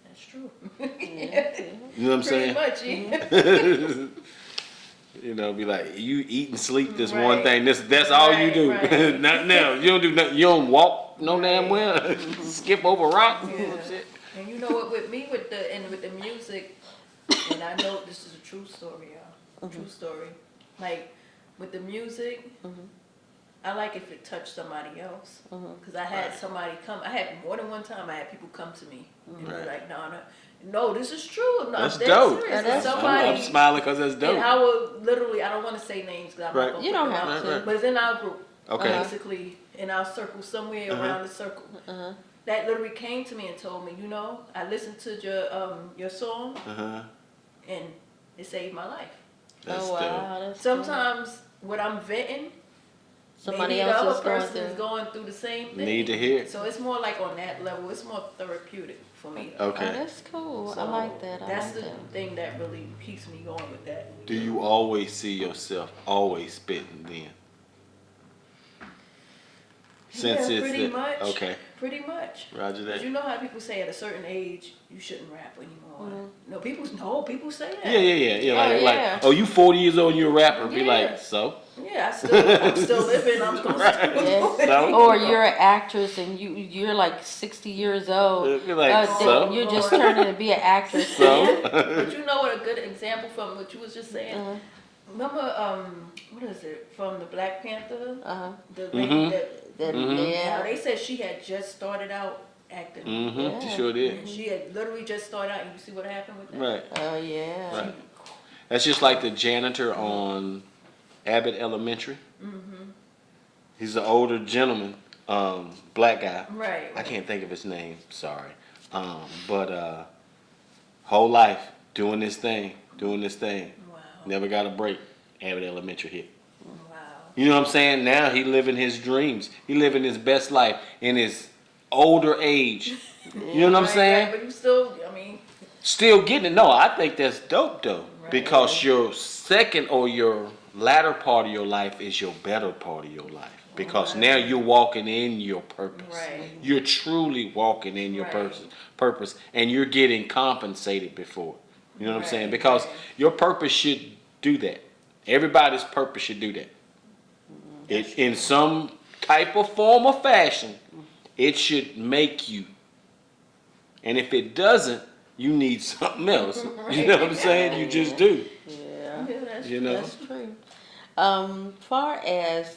That's true. Yeah. You know what I'm saying? Pretty much, yeah. You know, be like, you eat and sleep this Right. one thing. That's all you Right, do. right. Nothing else. You don't do nothing. You don't walk no damn well. Skip over rocks. Yeah. Shit. And you know what? With me, with the music, and I know this is a true story, y'all. True story. Like with the music, I like if it touched somebody else. Because I had somebody come. I had more than one time. I had people come to me and be Right. like, Donna, no, this is true. No, That's I'm dead dope. serious. That's- Somebody. I'm smiling because that's dope. And I would literally, I don't want to say names because I'm Right. not gonna You put don't them have out. to. Right. But it's in our group. Okay. Basically, in our circle, somewhere Uh-huh. around the circle. That literally came to me and told me, you know, I listened to your song Uh-huh. and it saved my life. That's Oh dope. wow, that's Sometimes when I'm venting, somebody maybe the else other is going person is through. going through the same thing. Need to hear it. So it's more like on that level. It's more therapeutic for me. Oh, Okay. that's cool. I So like that. I That's like the that. thing that really keeps me going with that. Do you always see yourself always spitting then? Since Yeah, it's pretty the- much. Okay. Pretty much. Roger Because that. you know how people say at a certain age you shouldn't rap anymore. No, people say that. Yeah, yeah, yeah, yeah. Like, Oh, yeah. like, oh, you 40 years old and you're a rapper. Be Yeah. like, so? Yeah, I'm still living. I'm still Yeah. So? Or you're an actress and you're like 60 years old. Be like, then so? You're just turning to be an actress. So? But you know what a good example from what you was just saying? Remember, what is it, from the Black Panther? Uh-huh. The lady that, That, now Yeah. they said she had just started out acting. Mm-hmm. Yeah. You sure did. And she had literally just started out. You see what happened with that? Right. Oh yeah. Right. That's just like the janitor on Abbott Elementary. He's an older gentleman, black guy. Right. I can't think of his name. Sorry. But whole life doing this thing. Wow. Never got a break. Abbott Elementary hit. Wow. You know what I'm saying? Now he living his dreams. He living his best life in his older age. You know what I'm saying? Right, but you still, I mean, Still getting it. No, I think that's dope though. Right. Because your second or your latter part of your life is your better part of your life. Because now you're walking in your purpose. Right. You're truly walking in your Right. purpose and you're getting compensated before. You know what I'm saying? Right, Because right. your purpose should do that. Everybody's purpose should do that. It, in some type of form or fashion, it should make you. And if it doesn't, you need something else. You know what I'm saying? You just do. Yeah. yeah, that's You know? That's true. Far as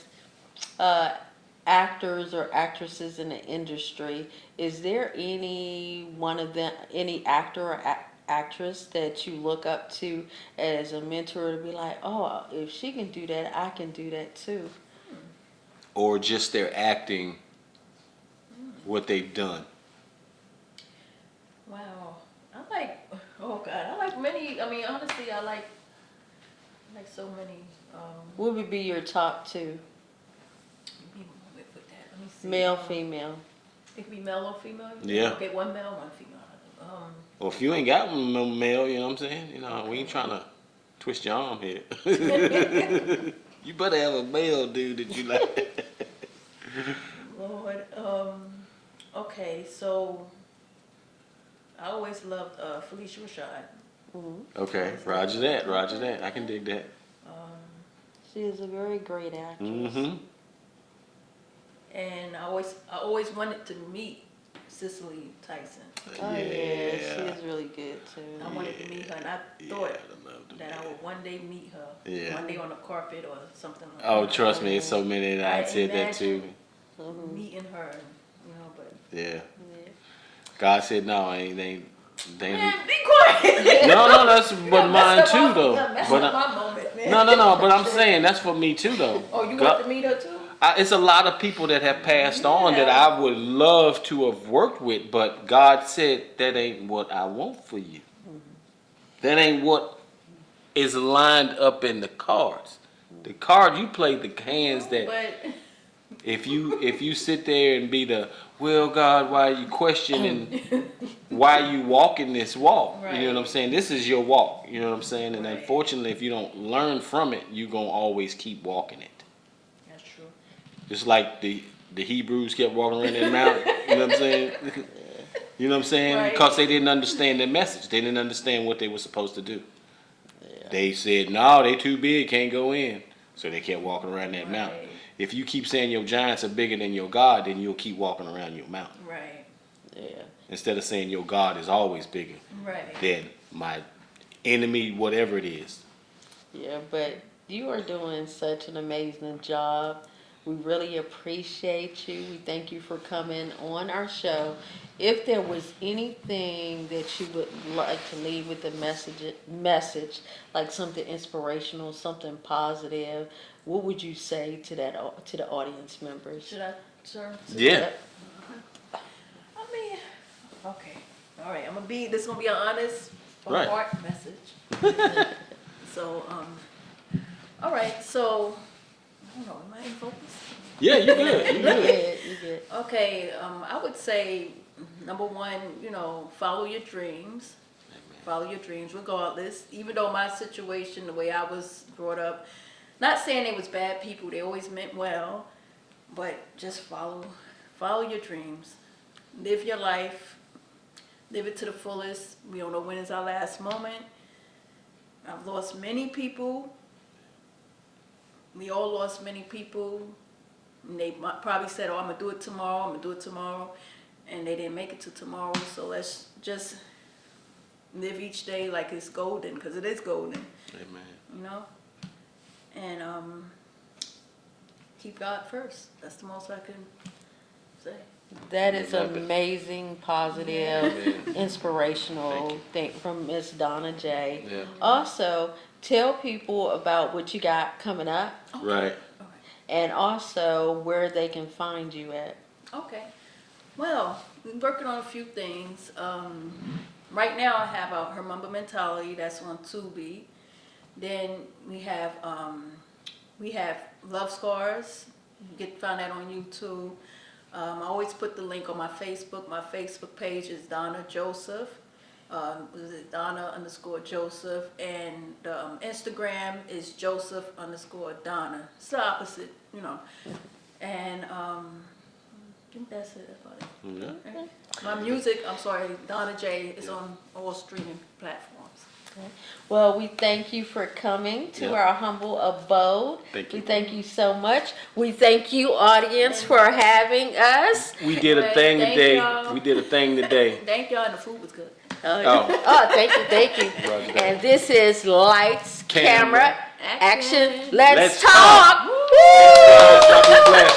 actors or actresses in the industry, is there any one of them, any actor or actress that you look up to as a mentor to be like, oh, if she can do that, I can do that too? Or just their acting, what they've done. Wow. Oh God, I like many, I mean, honestly, I like so many, What would be your top two? let me put that, let me see. Male, female. It could be male or female? Yeah. Okay, one male, one female. Well, if you ain't got one no male, you know what I'm saying? You know, we ain't trying to twist your arm here. You better have a male dude that you like. Lord, okay, so I always loved Felicia Rashad. Okay, roger that. I can dig that. She is a very great actress. Mm-hmm. And I always wanted to meet Cicely Tyson. Oh, yeah, she is really good too. I wanted to meet her, and I thought I love the that I would one day meet her. Yeah. One day on the carpet or something like Oh, that. trust me, it's so many that I I said that too. Mhm. Meeting her, you know, but. Yeah. Yeah. God said no, ain't Man, be quiet. No, that's but mine Messed too up though. Messed But up my moment, man. no, but I'm saying that's for me too though. Oh, you God- want to meet her too? It's a lot of people that have passed on that Yeah. I would love to have worked with, but God said that ain't what I want for you. That ain't what is lined up in the cards. The card you play the hands that But if you sit there and be the, well, God, why are you questioning why you walking this walk? You know what I'm Right. saying? This is your walk. You know what I'm saying? And Right. unfortunately, if you don't learn from it, you're gonna always keep walking it. that's true. Just like the Hebrews kept walking around that mountain. You know what I'm saying? You know what I'm saying? Right. Because they didn't understand the message. They didn't understand what they were supposed to do. They said, no, they too big, can't go in. So they kept walking around that mountain. Right. If you keep saying your giants are bigger than your God, then you'll keep walking around your mountain. Right. Yeah. Instead of saying your God is always bigger Right. than my enemy, whatever it is. Yeah, but you are doing such an amazing job. We really appreciate you. We thank you for coming on our show. If there was anything that you would like to leave with a message, like something inspirational, something positive, what would you say to to the audience members? Should I, sir? Yeah. I mean, okay. All right. This is gonna be an honest, from Right. heart message. So, all right. So, I don't know. Am I in focus? Yeah, you good. You good. You good. Okay. I would say, number one, follow your dreams. Follow your dreams, regardless. Even though my situation, the way I was brought up, not saying they was bad people. They always meant well, but just follow your dreams. Live your life. Live it to the fullest. We don't know when is our last moment. I've lost many people. We all lost many people. And they probably said, oh, I'm going to do it tomorrow. And they didn't make it to tomorrow. So let's just live each day like it's golden, because it is golden. Amen. And keep God first. That's the most I can say. That is Love it. amazing, positive, Amen. inspirational Thank thing from Miss Donna J. Yeah. Also, tell people about what you got coming up, Right. and also where they can find you at. Okay. Well, we're working on a few things. Right now I have Her Mamba Mentality, that's on Tubi. Then we have Love Scars. You can find that on YouTube. I always put the link on my Facebook. My Facebook page is Donna Joseph. Donna_Joseph. And Instagram is Joseph_Donna. It's the opposite, And I think that's it. That's about it. Yeah. My music, Donna J, is on all streaming platforms. Well, we thank you for coming to Yeah. our humble abode. Thank you. We thank you so much. We thank you, audience, for having us. We did a Right, thing thank today. y'all. We did a thing today. Thank y'all, and the food was good. Oh, thank you. Roger that. And this is Lights, Camera, Camera, Action. Action. Let's Let's talk. talk. Woo! God bless.